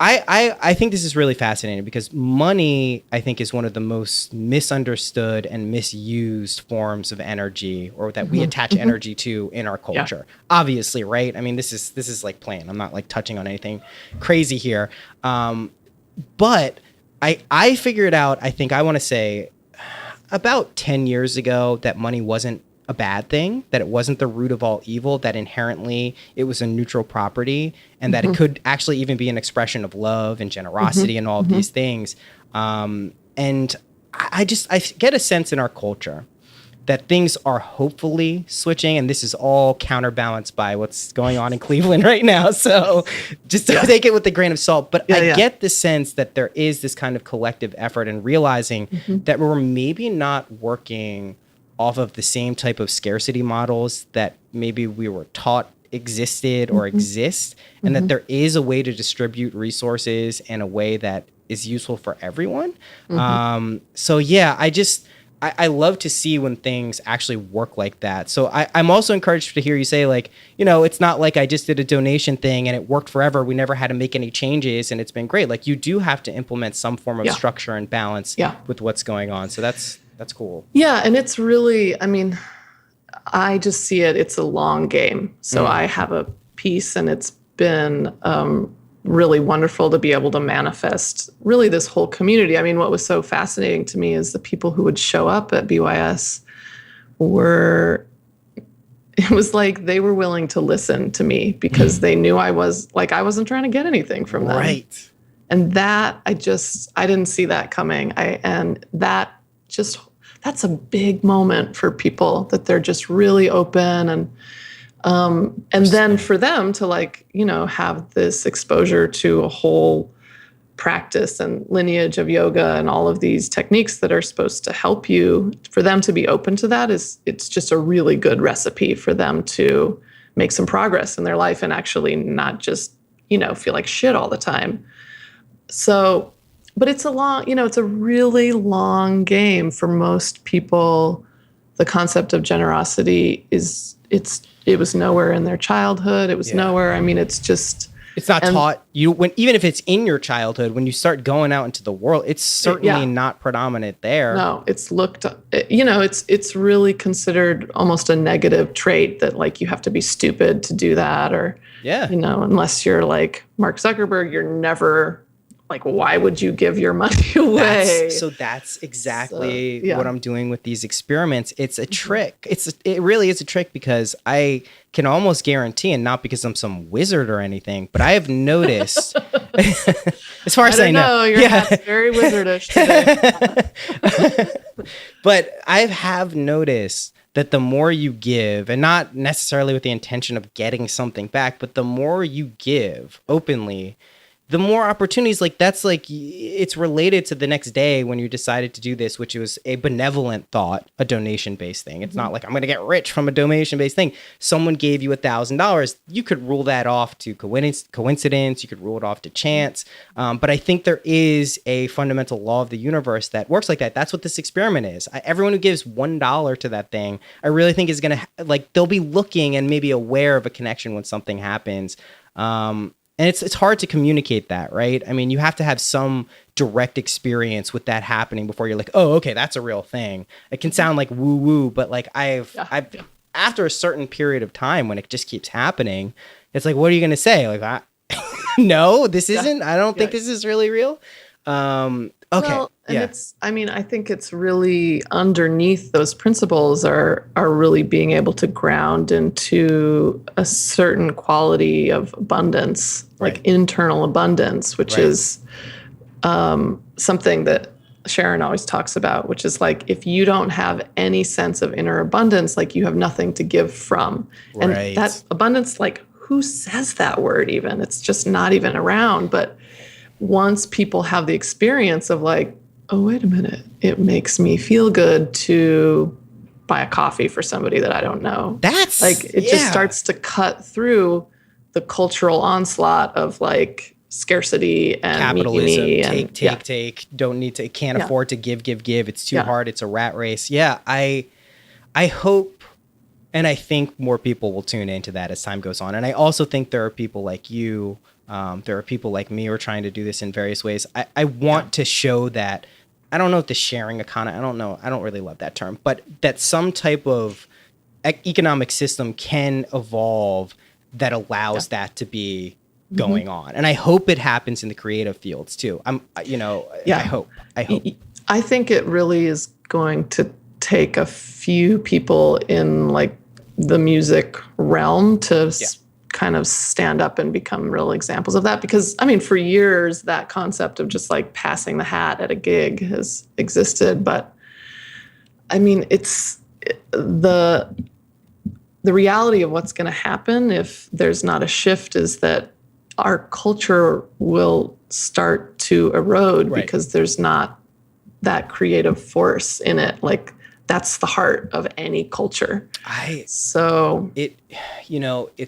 C: I think this is really fascinating because money, I think, is one of the most misunderstood and misused forms of energy, or that we attach energy to in our culture. Obviously, right? I mean, this is like plain. I'm not like touching on anything crazy here. But I figured out, I think I want to say about 10 years ago, that money wasn't a bad thing, that it wasn't the root of all evil, that inherently it was a neutral property, and that it could actually even be an expression of love and generosity and all of these things. And I get a sense in our culture that things are hopefully switching, and this is all counterbalanced by what's going on in Cleveland right now. So just take it with a grain of salt. But I get the sense that there is this kind of collective effort and realizing that we're maybe not working off of the same type of scarcity models that maybe we were taught existed or exist, and that there is a way to distribute resources in a way that is useful for everyone. So yeah, I love to see when things actually work like that. So I'm also encouraged to hear you say, like, it's not like I just did a donation thing and it worked forever. We never had to make any changes and it's been great. Like, you do have to implement some form of structure and balance with what's going on. So that's cool.
D: Yeah. And it's really, I mean, I just see it's a long game. So I have a piece, and it's been really wonderful to be able to manifest really this whole community. I mean, what was so fascinating to me is the people who would show up at BYS it was like they were willing to listen to me because they knew I wasn't trying to get anything from them.
C: Right.
D: And that, I didn't see that coming. That's a big moment for people, that they're just really open, and then for them to have this exposure to a whole practice and lineage of yoga and all of these techniques that are supposed to help you, for them to be open to that it's just a really good recipe for them to make some progress in their life and actually not just, feel like shit all the time. So, but it's it's a really long game for most people. The concept of generosity it was nowhere in their childhood. It was nowhere. I mean, it's just,
C: It's not taught you even if it's in your childhood, when you start going out into the world, it's certainly not predominant there.
D: No, it's looked, it's really considered almost a negative trait that like you have to be stupid to do that, or, unless you're like Mark Zuckerberg, you're never like, why would you give your money away?
C: That's exactly what I'm doing with these experiments. It's a trick. It really is a trick, because I can almost guarantee, and not because I'm some wizard or anything, but I have noticed, as far as I know,
D: your hat's very wizardish today.
C: But I have noticed that the more you give, and not necessarily with the intention of getting something back, but the more you give openly, the more opportunities, like that's like, it's related to the next day when you decided to do this, which was a benevolent thought, a donation-based thing. It's not like I'm going to get rich from a donation-based thing. Someone gave you $1,000. You could rule that off to coincidence. You could rule it off to chance. But I think there is a fundamental law of the universe that works like that. That's what this experiment is. Everyone who gives $1 to that thing, I really think is going to, like, they'll be looking and maybe aware of a connection when something happens. And it's hard to communicate that, right? I mean, you have to have some direct experience with that happening before you're like, oh, okay, that's a real thing. It can sound like woo woo, but like I've after a certain period of time, when it just keeps happening, it's like, what are you going to say? Like, no, this isn't. I don't think this is really real. Okay.
D: Well, and I think it's really underneath those principles are really being able to ground into a certain quality of abundance, like internal abundance, which is something that Sharon always talks about, which is like, if you don't have any sense of inner abundance, like you have nothing to give from. And that abundance, like, who says that word even? It's just not even around. But once people have the experience of like, oh, wait a minute, it makes me feel good to buy a coffee for somebody that I don't know. That's like, it just starts to cut through the cultural onslaught of like scarcity and
C: capitalism,
D: and
C: take, don't need to, can't afford to give. It's too hard. It's a rat race. Yeah. I hope, and I think more people will tune into that as time goes on. And I also think there are people like you, there are people like me who are trying to do this in various ways. I want to show that, I don't know if the sharing economy, I don't know. I don't really love that term, but that some type of economic system can evolve that allows that to be going on. And I hope it happens in the creative fields too. I hope.
D: I think it really is going to take a few people in like the music realm to kind of stand up and become real examples of that. Because I mean, for years, that concept of just like passing the hat at a gig has existed. But I mean, it's the reality of what's going to happen if there's not a shift is that our culture will start to erode because there's not that creative force in it. Like, that's the heart of any culture. It's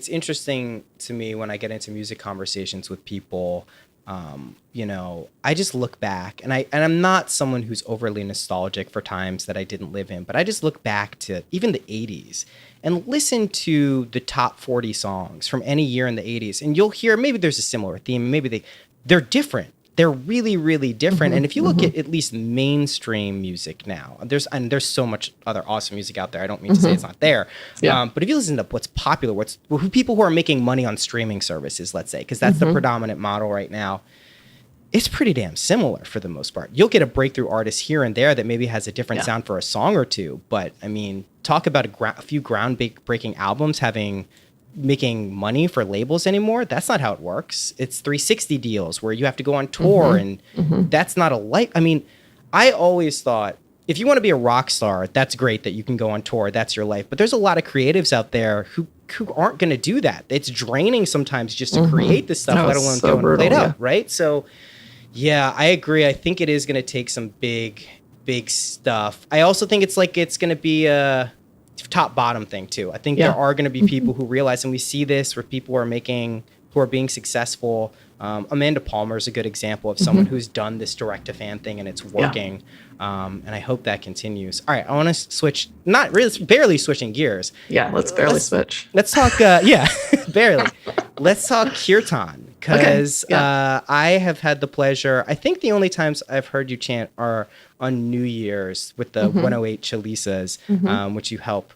C: interesting to me when I get into music conversations with people. I just look back, and I'm not someone who's overly nostalgic for times that I didn't live in, but I just look back to even the 80s and listen to the top 40 songs from any year in the 80s, and you'll hear maybe there's a similar theme, maybe they're different. They're really, really different. And if you look at least mainstream music now, there's so much other awesome music out there. I don't mean to say it's not there. But if you listen to what's popular, people who are making money on streaming services, let's say, because that's the predominant model right now, it's pretty damn similar for the most part. You'll get a breakthrough artist here and there that maybe has a different sound for a song or two. But I mean, talk about a few groundbreaking albums making money for labels anymore. That's not how it works. It's 360 deals where you have to go on tour and that's not a life. I mean, I always thought if you want to be a rock star, that's great that you can go on tour. That's your life. But there's a lot of creatives out there who aren't going to do that. It's draining sometimes just to create this stuff, let alone go and play it out. Right. So yeah, I agree. I think it is going to take some big stuff. I also think it's going to be a top bottom thing too. I think there are going to be people who realize, and we see this where people who are being successful. Amanda Palmer is a good example of someone who's done this direct to fan thing and it's working. And I hope that continues. All right. I want to switch, not really, barely switching gears.
D: Yeah. Let's switch.
C: Let's talk, barely. Let's talk Kirtan. because
D: Okay, yeah.
C: I have had the pleasure. I think the only times I've heard you chant are on New Year's with the 108 Chalisas, which you help.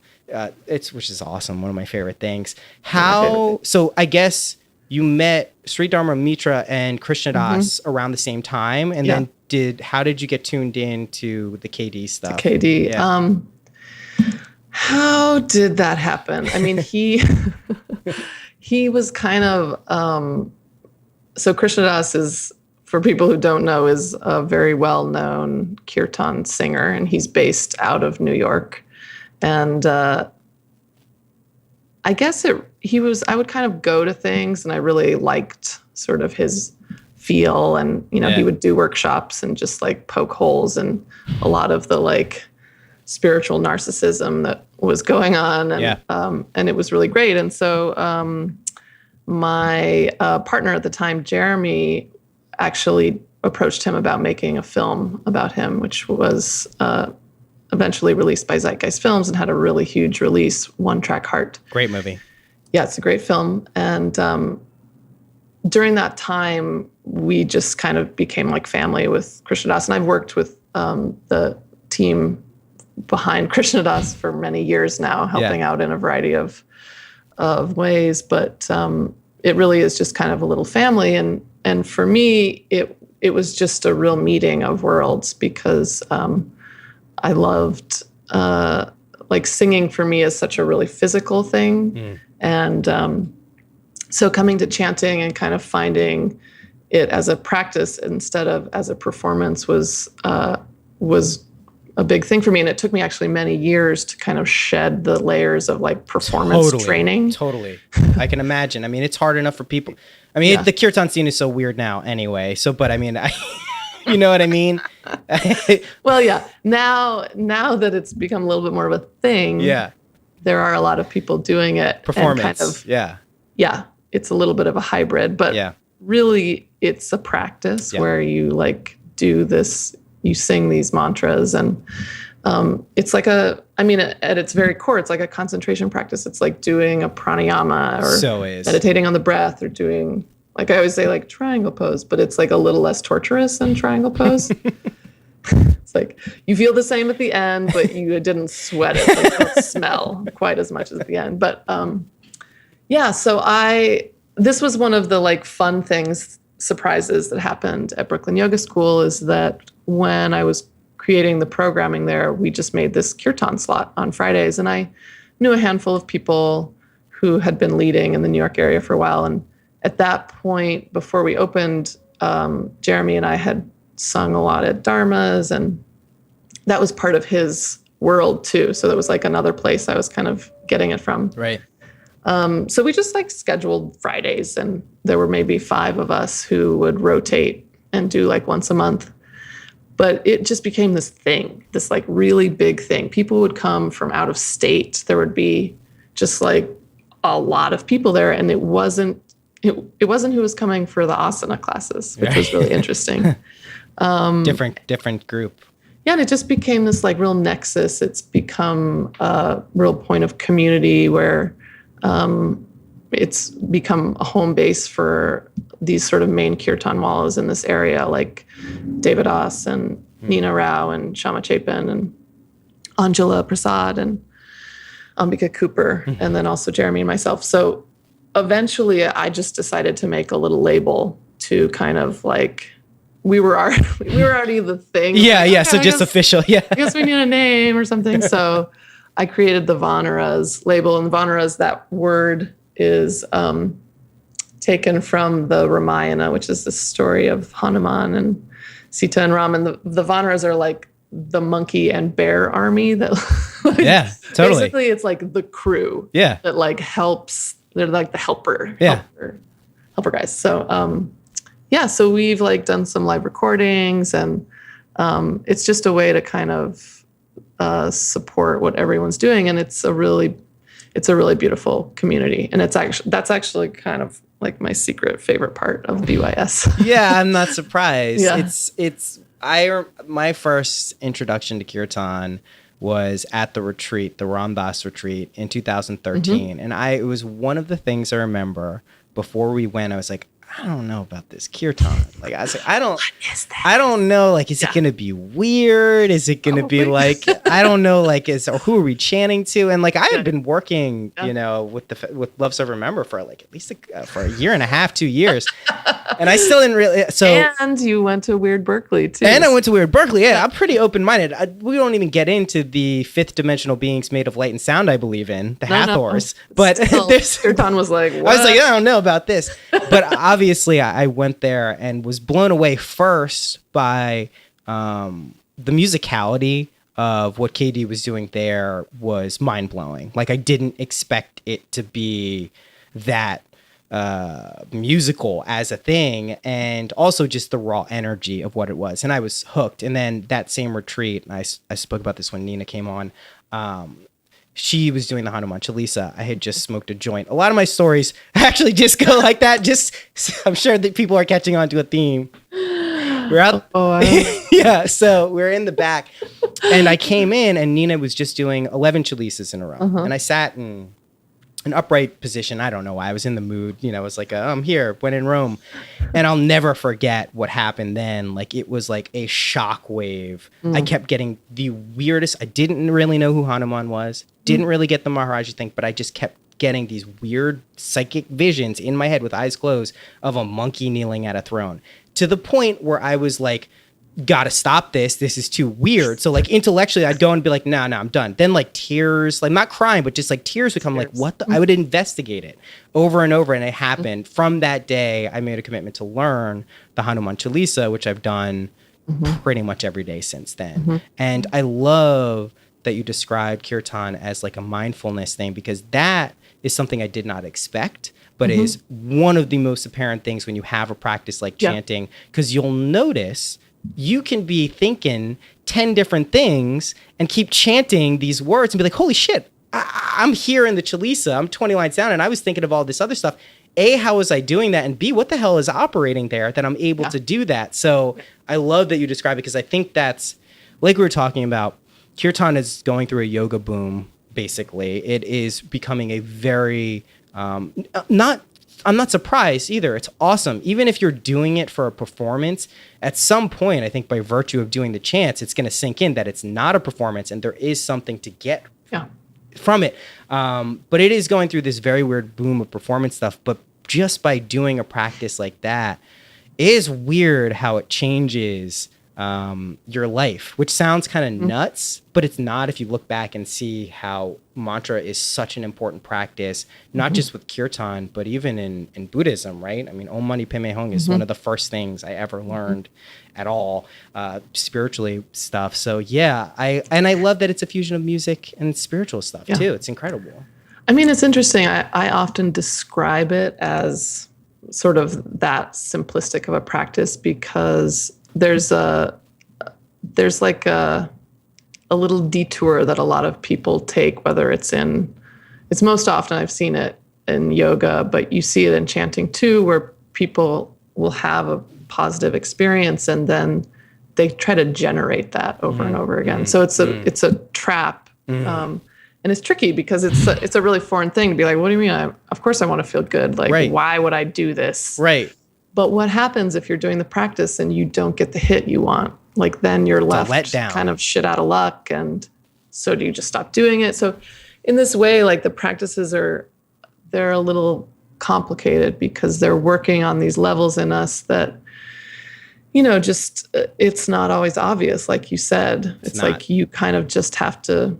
C: Which is awesome. One of my favorite things. So I guess you met Sri Dharma Mitra and Krishna Das around the same time, and then how did you get tuned in to the KD stuff?
D: KD.
C: Yeah.
D: How did that happen? I mean, he was kind of so Krishna Das is, for people who don't know, is a very well-known kirtan singer, and he's based out of New York. And I guess I would kind of go to things, and I really liked sort of his feel, and he would do workshops and just like poke holes in a lot of the like spiritual narcissism that was going on, and it was really great. And so my partner at the time, Jeremy, actually approached him about making a film about him, which was eventually released by Zeitgeist Films and had a really huge release, One Track Heart.
C: Great movie.
D: Yeah, it's a great film. And during that time, we just kind of became like family with Krishna Das. And I've worked with the team behind Krishna Das for many years now, helping out in a variety of ways. But it really is just kind of a little family. And for me, it was just a real meeting of worlds, because I loved, like singing for me is such a really physical thing. And so coming to chanting and kind of finding it as a practice instead of as a performance was a big thing for me. And it took me actually many years to kind of shed the layers of like performance training.
C: Totally. I can imagine. I mean, it's hard enough for people. I mean, the kirtan scene is so weird now anyway. So, but I mean, you know what I mean?
D: Well, yeah. Now that it's become a little bit more of a thing, there are a lot of people doing it.
C: Performance.
D: And kind of, it's a little bit of a hybrid, but really it's a practice where you like do this, you sing these mantras, and it's like at its very core, it's like a concentration practice. It's like doing a pranayama or meditating on the breath, or doing, like I always say, like triangle pose, but it's like a little less torturous than triangle pose. It's like you feel the same at the end, but you didn't sweat it. Like, you don't smell quite as much as at the end. But so this was one of the like fun surprises that happened at Brooklyn Yoga School, is that when I was creating the programming there, we just made this kirtan slot on Fridays. And I knew a handful of people who had been leading in the New York area for a while. And at that point, before we opened, Jeremy and I had sung a lot at dharmas, and that was part of his world too. So that was like another place I was kind of getting it from.
C: Right.
D: So we just like scheduled Fridays, and there were maybe 5 of us who would rotate and do like once a month. But it just became this thing, this like really big thing. People would come from out of state. There would be just like a lot of people there, and it wasn't who was coming for the asana classes, which was really interesting.
C: Different group.
D: Yeah, and it just became this like real nexus. It's become a real point of community where it's become a home base for these sort of main kirtan wallas in this area, like Devadas and Nina Rao and Shama Chapin and Angela Prasad and Ambika Cooper, and then also Jeremy and myself. So eventually I just decided to make a little label to kind of like, we were already the thing.
C: Yeah,
D: like,
C: yeah. So just official. Yeah.
D: I guess we need a name or something. So I created the Vanaras label, and Vanaras, that word is taken from the Ramayana, which is the story of Hanuman and Sita and Ram. And the Vanaras are like the monkey and bear army that like,
C: totally.
D: Basically it's like the crew that like helps. They're like the helper guys. So so we've like done some live recordings, and it's just a way to kind of support what everyone's doing, and it's a really beautiful community, and that's actually kind of like my secret favorite part of BYS.
C: Yeah, I'm not surprised.
D: Yeah.
C: My first introduction to kirtan was at the retreat, the Ram Dass retreat in 2013, and it was one of the things I remember before we went. I was like, I don't know about this kirtan. Like I was like, I don't know. Like, is it gonna be weird? Is it gonna be like, I don't know. Like, who are we chanting to? And like, I had been working, with Love Serve Remember for like at least for a year and a half, 2 years, and I still didn't really. So
D: and you went to Weird Berklee too.
C: And I went to Weird Berklee. Yeah, I'm pretty open minded. We don't even get into the fifth dimensional beings made of light and sound. I believe in the Hathors, but there's
D: kirtan was like, what?
C: I was like, I don't know about this, but obviously I went there and was blown away first by the musicality of what KD was doing there was mind blowing. Like I didn't expect it to be that musical as a thing, and also just the raw energy of what it was. And I was hooked. And then that same retreat, and I spoke about this when Nina came on, she was doing the Hanuman Chalisa. I had just smoked a joint. A lot of my stories actually just go like that. Just, I'm sure that people are catching on to a theme. We're out. Yeah. So we're in the back, and I came in, and Nina was just doing 11 Chalisas in a row. And I sat in an upright position. I don't know why. I was in the mood. I was like, I'm here when in Rome. And I'll never forget what happened then. Like, it was like a shock wave. I kept getting the weirdest. I didn't really know who Hanuman was. Didn't really get the Maharaji thing, but I just kept getting these weird psychic visions in my head with eyes closed of a monkey kneeling at a throne, to the point where I was like, gotta stop this. This is too weird. So like intellectually I'd go and be like, no, I'm done. Then like tears, like not crying, but just like tears would come, like, what I would investigate it over and over. And it happened. From that day, I made a commitment to learn the Hanuman Chalisa, which I've done pretty much every day since then. And I love that you described kirtan as like a mindfulness thing, because that is something I did not expect, but is one of the most apparent things when you have a practice like chanting, because you'll notice you can be thinking 10 different things and keep chanting these words and be like, holy shit, I'm here in the Chalisa, I'm 20 lines down, and I was thinking of all this other stuff. A, how was I doing that? And B, what the hell is operating there that I'm able to do that? So I love that you describe it, because I think that's, like we were talking about, kirtan is going through a yoga boom, basically. It is becoming a very, I'm not surprised either. It's awesome. Even if you're doing it for a performance, at some point, I think by virtue of doing the chants, it's going to sink in that it's not a performance and there is something to get from it. But it is going through this very weird boom of performance stuff. But just by doing a practice like that, it is weird how it changes your life, which sounds kind of nuts, but it's not if you look back and see how mantra is such an important practice, not just with kirtan, but even in Buddhism, right? I mean, Om Mani Padme Hum is one of the first things I ever learned at all, spiritually stuff. So yeah, I love that it's a fusion of music and spiritual stuff too. It's incredible.
D: I mean, it's interesting. I often describe it as sort of that simplistic of a practice, because there's like a little detour that a lot of people take, whether it's most often I've seen it in yoga, but you see it in chanting too, where people will have a positive experience and then they try to generate that over and over again. So it's a trap. And it's tricky because it's a really foreign thing to be like, what do you mean? Of course I want to feel good. Like, why would I do this?
C: Right.
D: But what happens if you're doing the practice and you don't get the hit you want? Like, then you're left kind of shit out of luck. And so do you just stop doing it? So in this way, like, the practices they're a little complicated because they're working on these levels in us that, just it's not always obvious. Like you said, it's like you kind of just have to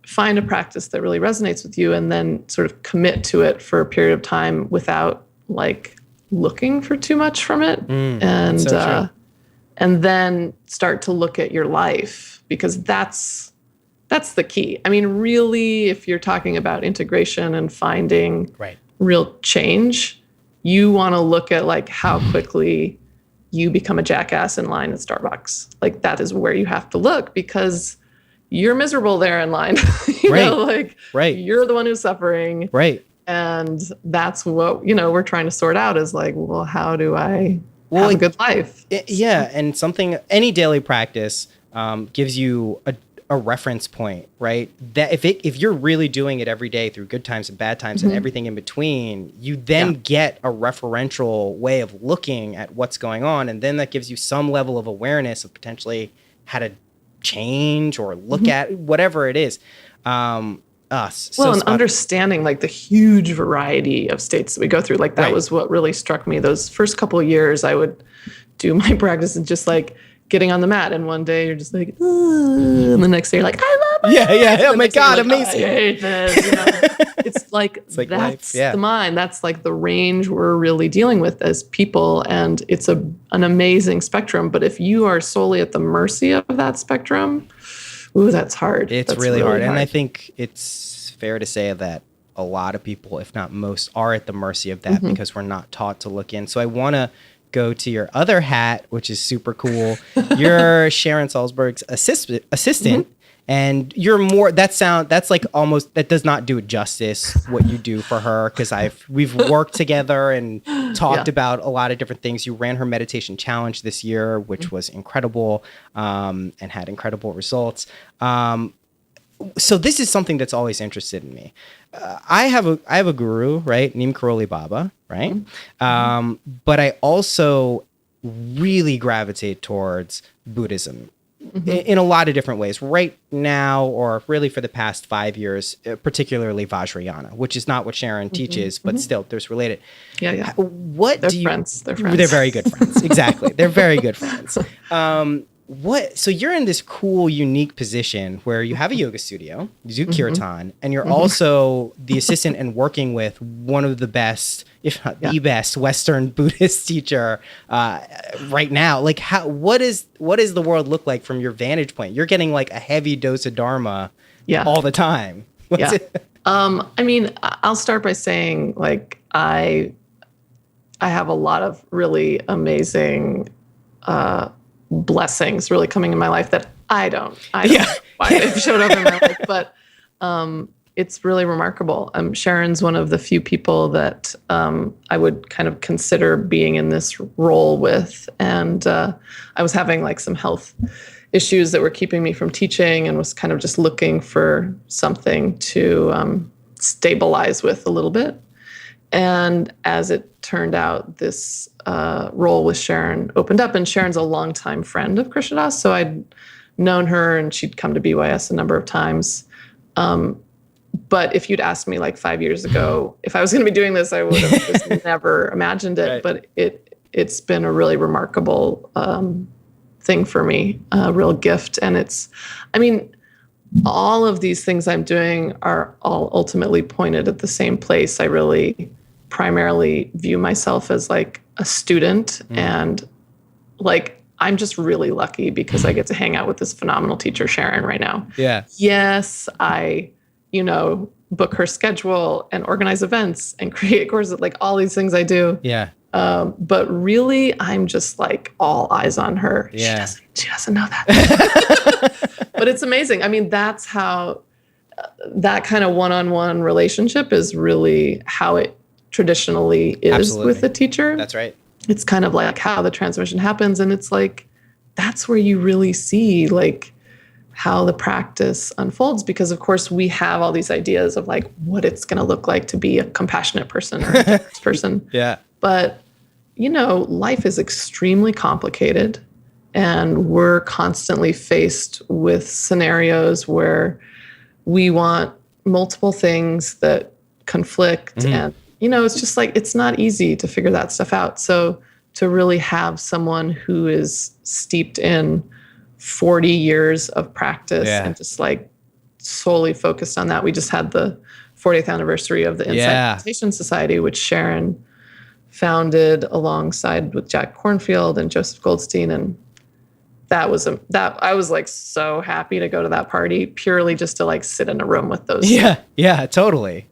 D: find a practice that really resonates with you and then sort of commit to it for a period of time without like looking for too much from it, and then start to look at your life, because that's the key. I mean, really, if you're talking about integration and finding real change, you want to look at like how quickly you become a jackass in line at Starbucks. Like, that is where you have to look, because you're miserable there in line. You're the one who's suffering. Right. And that's what, we're trying to sort out, is like, well, how do I have a good life?
C: And any daily practice gives you a reference point, right? That if you're really doing it every day through good times and bad times and everything in between, you then get a referential way of looking at what's going on. And then that gives you some level of awareness of potentially how to change or look at whatever it is.
D: And understanding like the huge variety of states that we go through, like that was what really struck me. Those first couple of years, I would do my practice and just like getting on the mat, and one day you're just like, and the next day you're like, I love it.
C: Oh my God,
D: like,
C: amazing.
D: I hate this. You know? It's like that's
C: life.
D: the mind. That's like the range we're really dealing with as people, and it's an amazing spectrum. But if you are solely at the mercy of that spectrum, ooh, that's hard.
C: That's really hard. And I think it's fair to say that a lot of people, if not most, are at the mercy of that because we're not taught to look in. So I want to go to your other hat, which is super cool. You're Sharon Salzberg's assistant. And you're more, that's like almost, that does not do it justice, what you do for her. Cause we've worked together and talked about a lot of different things. You ran her meditation challenge this year, which was incredible, and had incredible results. So this is something that's always interested in me. I have a guru, right? Neem Karoli Baba, right? But I also really gravitate towards Buddhism in a lot of different ways right now, or really for the past 5 years, particularly Vajrayana, which is not what Sharon teaches, but still there's related.
D: Yeah.
C: They're
D: friends.
C: They're very good friends. Exactly. They're very good friends. So you're in this cool, unique position where you have a yoga studio, you do kirtan, and you're also the assistant and working with one of the best, if not the best, Western Buddhist teacher right now. Like, what does the world look like from your vantage point? You're getting like a heavy dose of Dharma all the time. What's it?
D: I mean, I'll start by saying like I have a lot of really amazing blessings really coming in my life that I don't know why they've showed up in my life, but it's really remarkable. Sharon's one of the few people that I would kind of consider being in this role with, and I was having like some health issues that were keeping me from teaching, and was kind of just looking for something to stabilize with a little bit. And as it turned out, this role with Sharon opened up, and Sharon's a longtime friend of Krishnadas, so I'd known her, and she'd come to BYS a number of times. But if you'd asked me like 5 years ago if I was going to be doing this, I would have just never imagined it. Right. But it's been a really remarkable thing for me, a real gift. And all of these things I'm doing are all ultimately pointed at the same place. I really primarily view myself as like a student, and like I'm just really lucky because I get to hang out with this phenomenal teacher, Sharon, right now. Yeah. Yes, I, book her schedule and organize events and create courses, like all these things I do. Yeah. But really, I'm just like all eyes on her. Yeah. She doesn't know that. But it's amazing. I mean, that's how that kind of one-on-one relationship is really how it traditionally is with the teacher.
C: That's right.
D: It's kind of like how the transmission happens. And it's like, that's where you really see like how the practice unfolds, because of course we have all these ideas of like what it's going to look like to be a compassionate person or a generous person. Yeah. But, life is extremely complicated, and we're constantly faced with scenarios where we want multiple things that conflict. And, it's just like, it's not easy to figure that stuff out. So to really have someone who is steeped in 40 years of practice and just like solely focused on that. We just had the 40th anniversary of the Insight Meditation Society, which Sharon founded alongside with Jack Kornfield and Joseph Goldstein. And that was I was like so happy to go to that party purely just to like sit in a room with those.
C: Yeah, totally.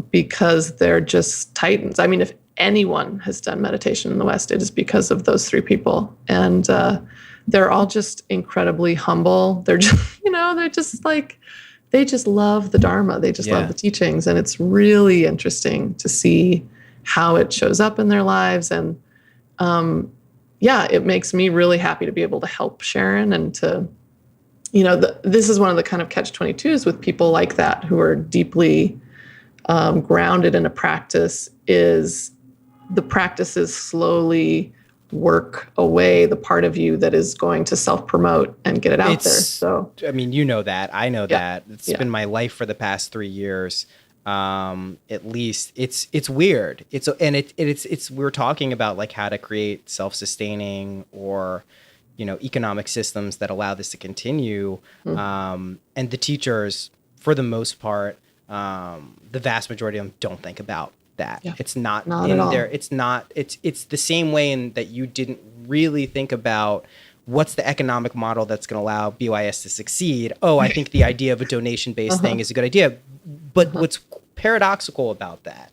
D: Because they're just titans. I mean, if anyone has done meditation in the West, it is because of those three people. And they're all just incredibly humble. They're just, they're just like, they just love the Dharma. They just love the teachings. And it's really interesting to see how it shows up in their lives. And it makes me really happy to be able to help Sharon and to this is one of the kind of catch-22s with people like that who are deeply grounded in a practice, is the practices slowly work away the part of you that is going to self-promote and get it out there. So,
C: I mean, that. I know that. It's been my life for the past 3 years. At least it's weird. It's we're talking about like how to create self-sustaining or, economic systems that allow this to continue. And the teachers, for the most part, the vast majority of them don't think about that. Yeah. It's not in there. It's not, it's the same way in that you didn't really think about what's the economic model that's going to allow BYS to succeed. Oh, I think the idea of a donation-based thing is a good idea. But what's paradoxical about that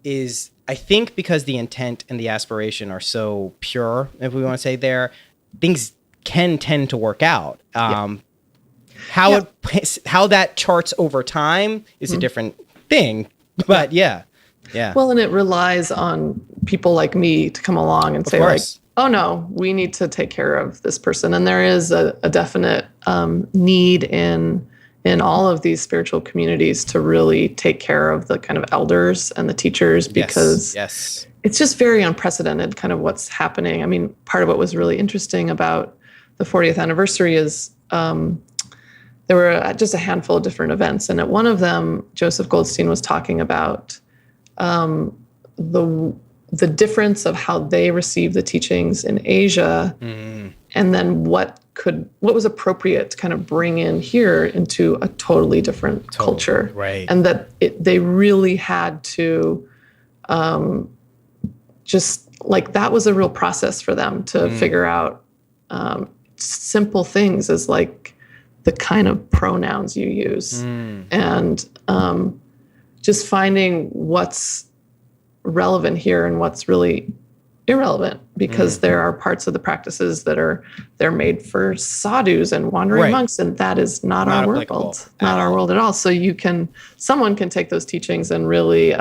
C: is, I think because the intent and the aspiration are so pure, if we want to say there, things can tend to work out. How that charts over time is a different thing. But yeah.
D: Well, and it relies on people like me to come along and say, like, oh no, we need to take care of this person. And there is a definite need in all of these spiritual communities to really take care of the kind of elders and the teachers, because it's just very unprecedented kind of what's happening. I mean, part of what was really interesting about the 40th anniversary is there were just a handful of different events. And at one of them, Joseph Goldstein was talking about the difference of how they receive the teachings in Asia, and then what was appropriate to kind of bring in here into a totally different culture.
C: Right.
D: And that they really had to just like, that was a real process for them to figure out simple things as like the kind of pronouns you use, and just finding what's relevant here and what's really irrelevant, because there are parts of the practices that they're made for sadhus and wandering monks, and that is not our world, not our world at all. So someone can take those teachings and really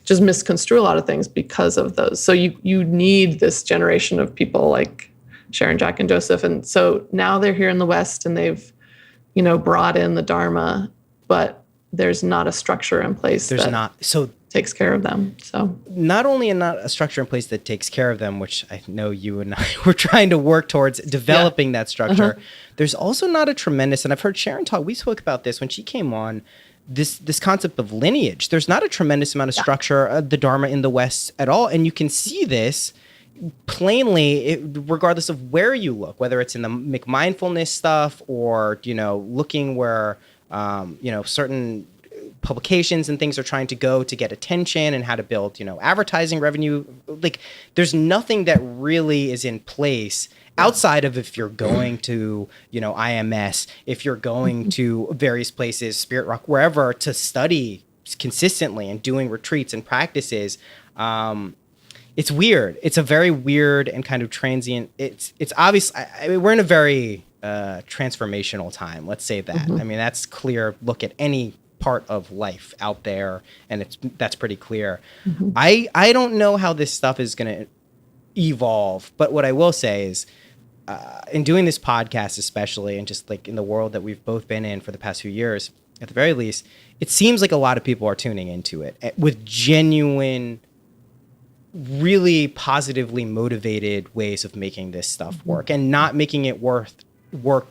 D: just misconstrue a lot of things because of those. So you need this generation of people like Sharon, Jack, and Joseph, and so now they're here in the West and they've brought in the Dharma, but there's not a structure in place. Takes care of them. So
C: not only not a structure in place that takes care of them, which I know you and I were trying to work towards developing that structure. There's also not a tremendous, and I've heard Sharon talk, we spoke about this when she came on, this concept of lineage. There's not a tremendous amount of structure, the Dharma in the West at all. And you can see this plainly, regardless of where you look, whether it's in the McMindfulness stuff or, looking where, certain publications and things are trying to go to get attention and how to build, advertising revenue. Like, there's nothing that really is in place outside of if you're going to, IMS, if you're going to various places, Spirit Rock, wherever, to study consistently and doing retreats and practices. It's weird. It's a very weird and kind of transient. It's obvious. I mean, we're in a very transformational time. Let's say that. I mean, that's clear. Look at any part of life out there, and that's pretty clear. I don't know how this stuff is going to evolve, but what I will say is, in doing this podcast, especially, and just like in the world that we've both been in for the past few years, at the very least, it seems like a lot of people are tuning into it with genuine, really positively motivated ways of making this stuff work, and not making it work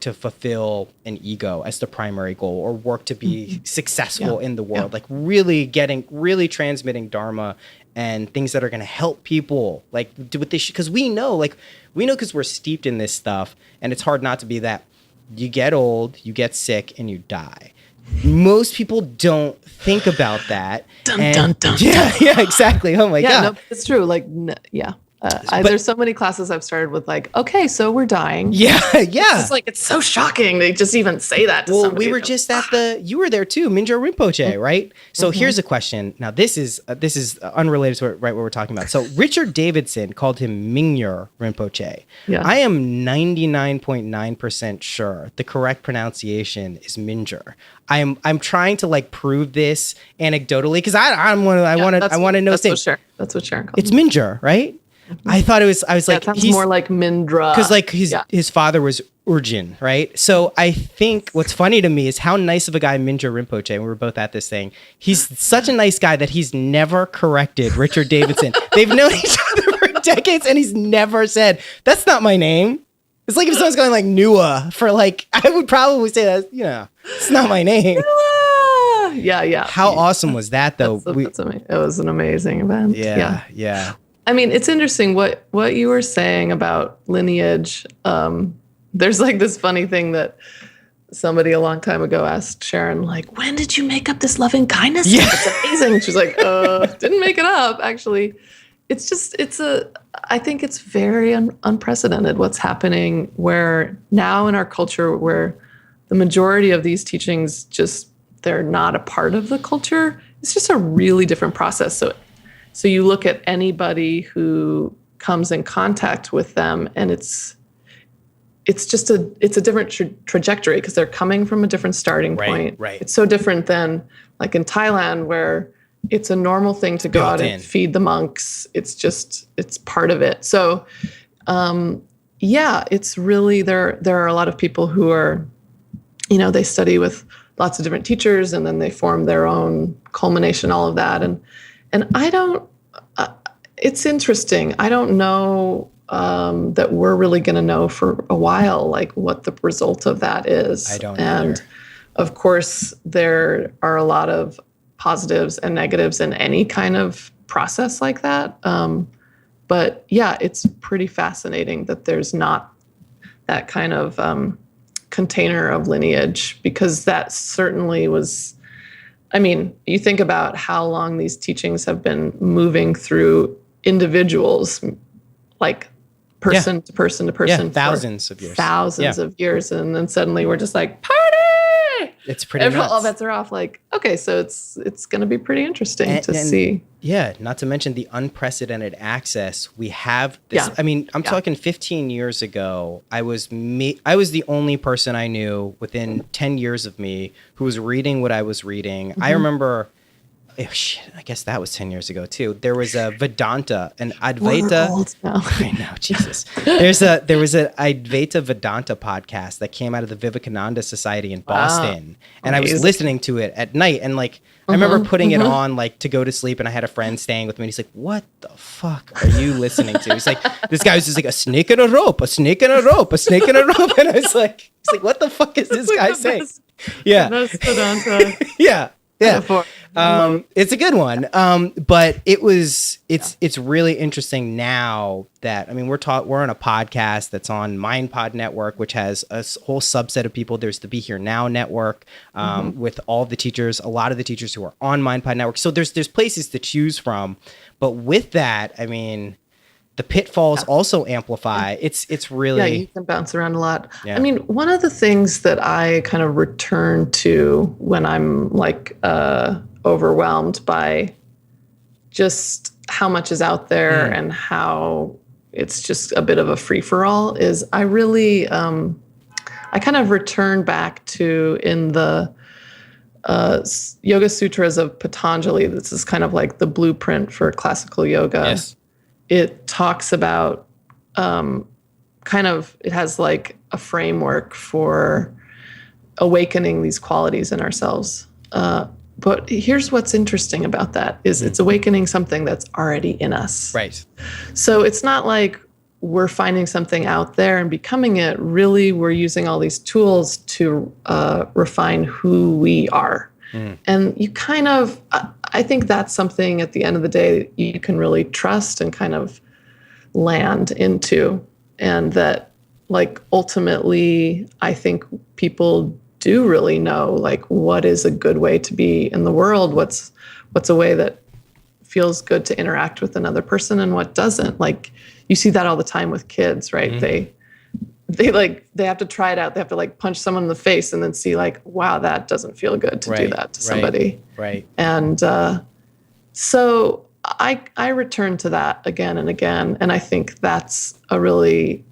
C: to fulfill an ego as the primary goal, or work to be successful in the world. Like really transmitting Dharma and things that are going to help people, like do what they should. Because we know because we're steeped in this stuff, and it's hard not to be that. You get old, you get sick, and you die. Most people don't think about that. Dun, yeah, exactly. Oh my God.
D: No, it's true. Like, there's so many classes I've started with, like, okay, so we're dying.
C: Yeah.
D: It's like, it's so shocking. They just even say that to somebody.
C: We were just you were there too, Mingyur Rinpoche, right? So here's a question. Now this is unrelated to what we're talking about. So Richard Davidson called him Mingyur Rinpoche. Yeah. I am 99.9% sure the correct pronunciation is Mingyur. I'm trying to like prove this anecdotally because I want to know.
D: That's what Sharon calls
C: It's Mingyur, right? I thought it was. I was
D: Yeah,
C: like,
D: it sounds
C: he's
D: more like Mindra.
C: because like his father was Urjin, right? So I think what's funny to me is how nice of a guy Minja Rinpoche. And we were both at this thing. He's such a nice guy that he's never corrected Richard Davidson. They've known each other for decades, and he's never said that's not my name. It's like if someone's going like Nua for like, I would probably say that, it's not my name.
D: Yeah.
C: How awesome was that though?
D: That's amazing. It was an amazing event.
C: Yeah.
D: I mean, it's interesting what you were saying about lineage. There's like this funny thing that somebody a long time ago asked Sharon, like, when did you make up this loving kindness?
C: Yeah.
D: It's amazing. She's like, didn't make it up, actually. I think it's very unprecedented what's happening where now in our culture where the majority of these teachings they're not a part of the culture. It's just a really different process. So you look at anybody who comes in contact with them and it's a different trajectory because they're coming from a different starting point.
C: Right.
D: It's so different than like in Thailand where it's a normal thing to go out and feed the monks. It's part of it. So, it's really, there are a lot of people who are, they study with lots of different teachers and then they form their own culmination, all of that. And it's interesting. I don't know that we're really going to know for a while, like what the result of that is.
C: I don't
D: And
C: either.
D: Of course, there are a lot of positives and negatives in any kind of process like that. But yeah, it's pretty fascinating that there's not that kind of container of lineage, because that certainly was, you think about how long these teachings have been moving through individuals, like person to person to person.
C: Thousands of years.
D: Thousands of years. And then suddenly we're just like, party!
C: It's pretty nuts.
D: All bets are off. Like, okay, so it's going to be pretty interesting to see.
C: Yeah, not to mention the unprecedented access we have. This,
D: Yeah.
C: I'm talking 15 years ago. I was the only person I knew within 10 years of me who was reading what I was reading. I remember. Oh, shit, I guess that was 10 years ago too. There was a Vedanta, an Advaita.
D: We're old now.
C: I know, Jesus. There was a Advaita Vedanta podcast that came out of the Vivekananda Society in Boston, and I was listening to it at night. And like, I remember putting it on like to go to sleep, and I had a friend staying with me. And he's like, "What the fuck are you listening to?" He's like, "This guy was just like a snake and a rope, a snake and a rope, a snake and a rope," and I was like, "What the fuck is this guy saying?" Yeah,
D: That's Vedanta.
C: yeah.
D: Metaphor.
C: It's a good one. But it's really interesting now that, we're on a podcast that's on MindPod Network, which has a whole subset of people. There's the Be Here Now Network, with all the teachers, a lot of the teachers who are on MindPod Network. So there's places to choose from. But with that, the pitfalls also amplify. It's really...
D: Yeah, you can bounce around a lot.
C: Yeah.
D: One of the things that I kind of return to when I'm like overwhelmed by just how much is out there and how it's just a bit of a free-for-all is I really, I kind of return back to in the Yoga Sutras of Patanjali. This is kind of like the blueprint for classical yoga.
C: Yes.
D: It talks about it has like a framework for awakening these qualities in ourselves. But here's what's interesting about that is it's awakening something that's already in us.
C: Right.
D: So it's not like we're finding something out there and becoming it. Really, we're using all these tools to refine who we are. And you kind of, I think that's something at the end of the day you can really trust and kind of land into. And that, like, ultimately, I think people do really know, like, what is a good way to be in the world? What's a way that feels good to interact with another person and what doesn't? Like, you see that all the time with kids, right? They have to try it out. They have to like punch someone in the face and then see like, wow, that doesn't feel good to do that to somebody.
C: Right.
D: And so I return to that again and again. And I think that's a really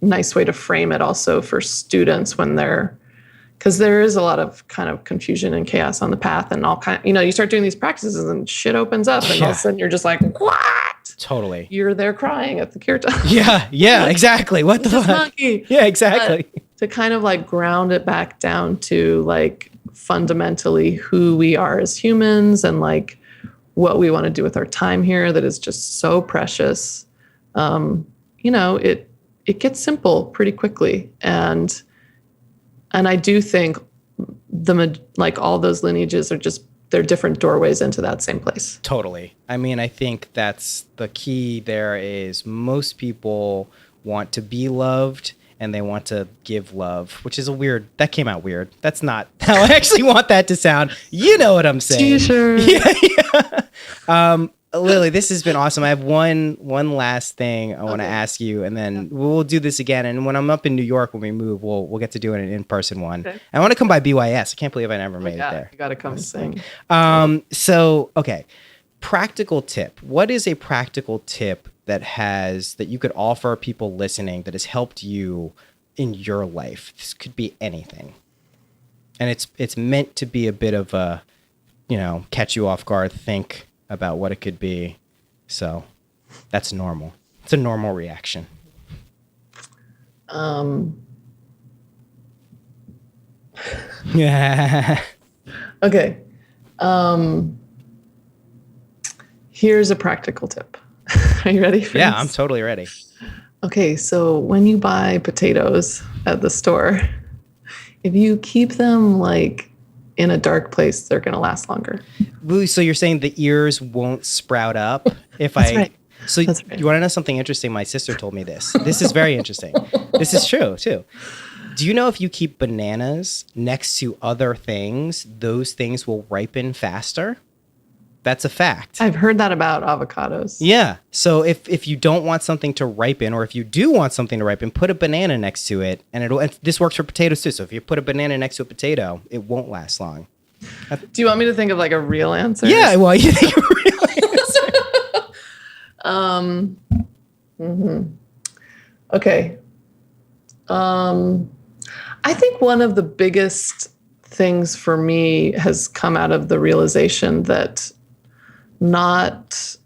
D: nice way to frame it also for students because there is a lot of kind of confusion and chaos on the path and all kind, you start doing these practices and shit opens up and all of a sudden you're just like, what?
C: Totally.
D: you're there crying at the kirtan.
C: Yeah, exactly. What the
D: This
C: fuck?
D: monkey.
C: Yeah, exactly.
D: But to kind of like ground it back down to like fundamentally who we are as humans and like what we want to do with our time here that is just so precious. It gets simple pretty quickly. And I do think like all those lineages are just, they're different doorways into that same place.
C: Totally. I mean, I think that's the key there is most people want to be loved and they want to give love, which is that came out weird. That's not how I actually want that to sound. You know what I'm saying.
D: T-shirt.
C: Yeah. Lily, this has been awesome. I have one last thing I want to ask you, and then we'll do this again. And when I'm up in New York, when we move, we'll get to do an in-person one. Okay. I want to come by BYS. I can't believe I never made it there.
D: You got to come and sing.
C: Okay. Practical tip. What is a practical tip that you could offer people listening that has helped you in your life? This could be anything. And it's meant to be a bit of a, catch you off guard, think about what it could be. So that's normal. It's a normal reaction. Yeah.
D: Okay. Here's a practical tip. Are you ready for this?
C: Yeah, I'm totally ready.
D: Okay, so when you buy potatoes at the store, if you keep them like in a dark place, they're going to last longer.
C: So you're saying the ears won't sprout up if
D: Right.
C: So you want to know something interesting? My sister told me this. This is very interesting. This is true too. Do you know if you keep bananas next to other things, those things will ripen faster? That's a fact.
D: I've heard that about avocados.
C: Yeah. So if you don't want something to ripen, or if you do want something to ripen, put a banana next to it, and this works for potatoes too. So if you put a banana next to a potato, it won't last long.
D: Do you want me to think of like a real answer?
C: Yeah. Well, you think a real answer.
D: Okay. I think one of the biggest things for me has come out of the realization that not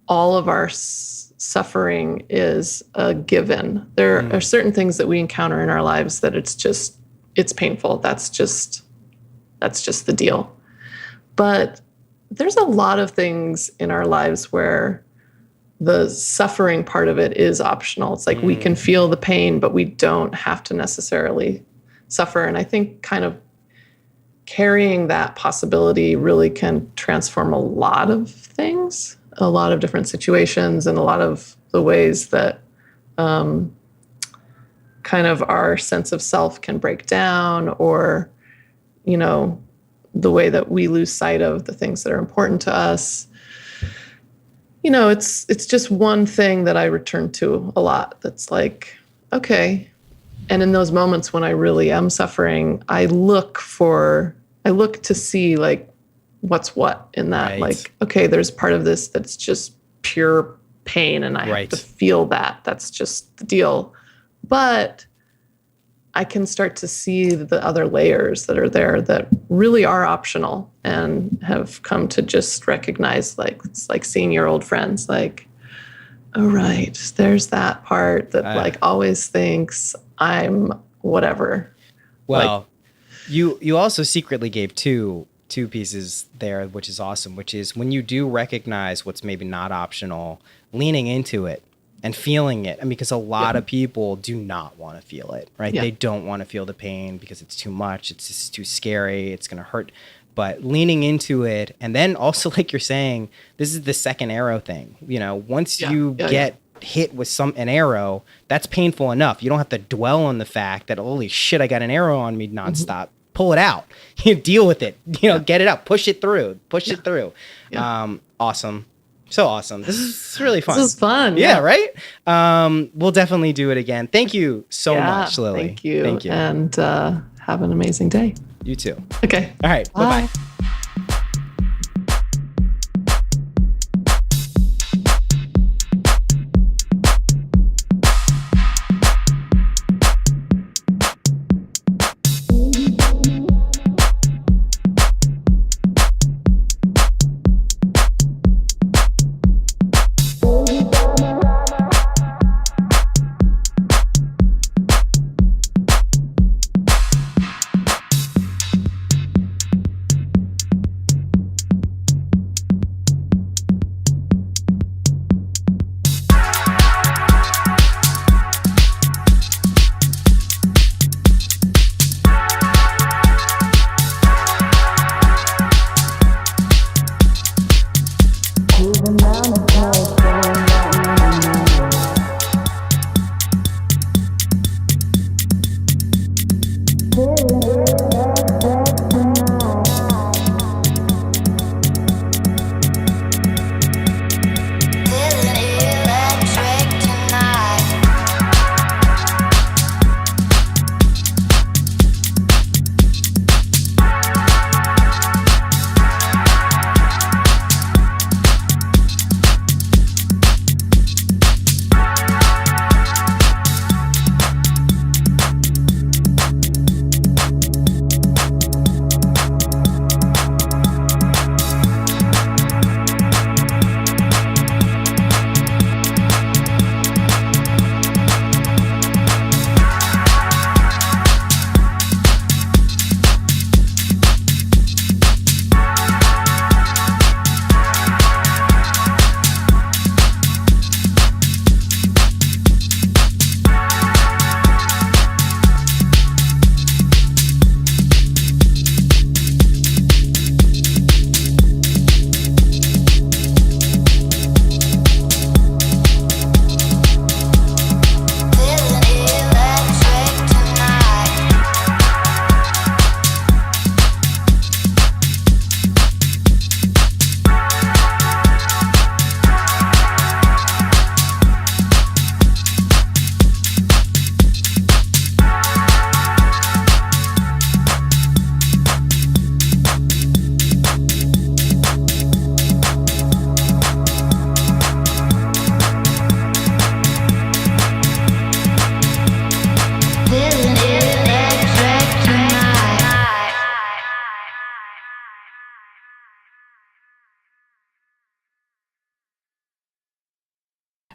D: all of our suffering is a given. There are certain things that we encounter in our lives that it's painful. That's just the deal. But there's a lot of things in our lives where the suffering part of it is optional. It's like we can feel the pain, but we don't have to necessarily suffer. And I think kind of carrying that possibility really can transform a lot of things, a lot of different situations, and a lot of the ways that kind of our sense of self can break down, or, the way that we lose sight of the things that are important to us. It's just one thing that I return to a lot. That's like, okay. And in those moments when I really am suffering, I look to see like what's what in that. Right. Like, okay, there's part of this that's just pure pain and I have to feel that. That's just the deal. But I can start to see the other layers that are there that really are optional and have come to just recognize, like, it's like seeing your old friends, like, oh, right, there's that part that like always thinks I'm whatever.
C: Well, you also secretly gave two pieces there, which is awesome, which is when you do recognize what's maybe not optional, leaning into it and feeling it. I mean, because a lot of people do not want to feel it, right? Yeah. They don't want to feel the pain because it's too much. It's just too scary. It's going to hurt. But leaning into it, and then also, like you're saying, this is the second arrow thing. Once you get hit with an arrow, that's painful enough. You don't have to dwell on the fact that, holy shit, I got an arrow on me nonstop. Mm-hmm. Pull it out. Deal with it. Get it out. Push it through. It through. Yeah. Awesome. So awesome. This is really fun.
D: This is fun.
C: Yeah, right? We'll definitely do it again. Thank you so much, Lily.
D: Thank you. And have an amazing day.
C: You too.
D: Okay.
C: All right. Bye-bye.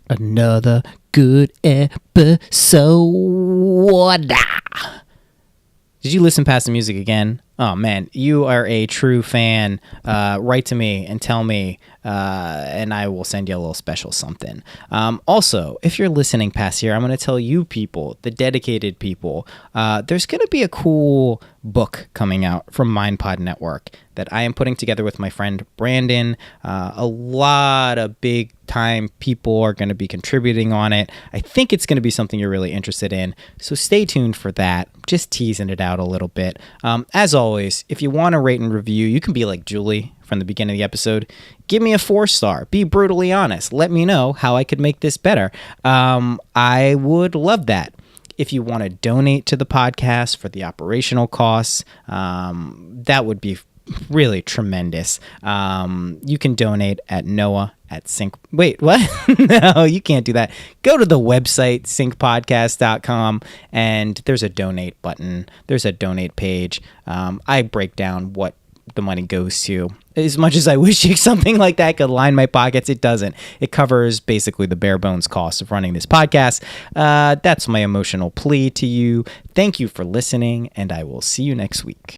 A: another good episode. Did you listen past the music again? Oh man, you are a true fan. Write to me and tell me, and I will send you a little special something. Also, if you're listening past here, I'm going to tell you people, the dedicated people, there's going to be a cool book coming out from MindPod Network that I am putting together with my friend Brandon. A lot of big time people are going to be contributing on it. I think it's going to be something you're really interested in, so stay tuned for that. Just teasing it out a little bit. As always, if you want to rate and review, you can be like Julie from the beginning of the episode. Give me a 4-star. Be brutally honest. Let me know how I could make this better. I would love that. If you want to donate to the podcast for the operational costs, that would be really tremendous. You can donate at Noah at Sync. Wait, what? No, you can't do that. Go to the website, syncpodcast.com, and there's a donate button. There's a donate page. I break down what the money goes to. As much as I wish something like that could line my pockets, it doesn't. It covers basically the bare bones cost of running this podcast. That's my emotional plea to you. Thank you for listening, and I will see you next week.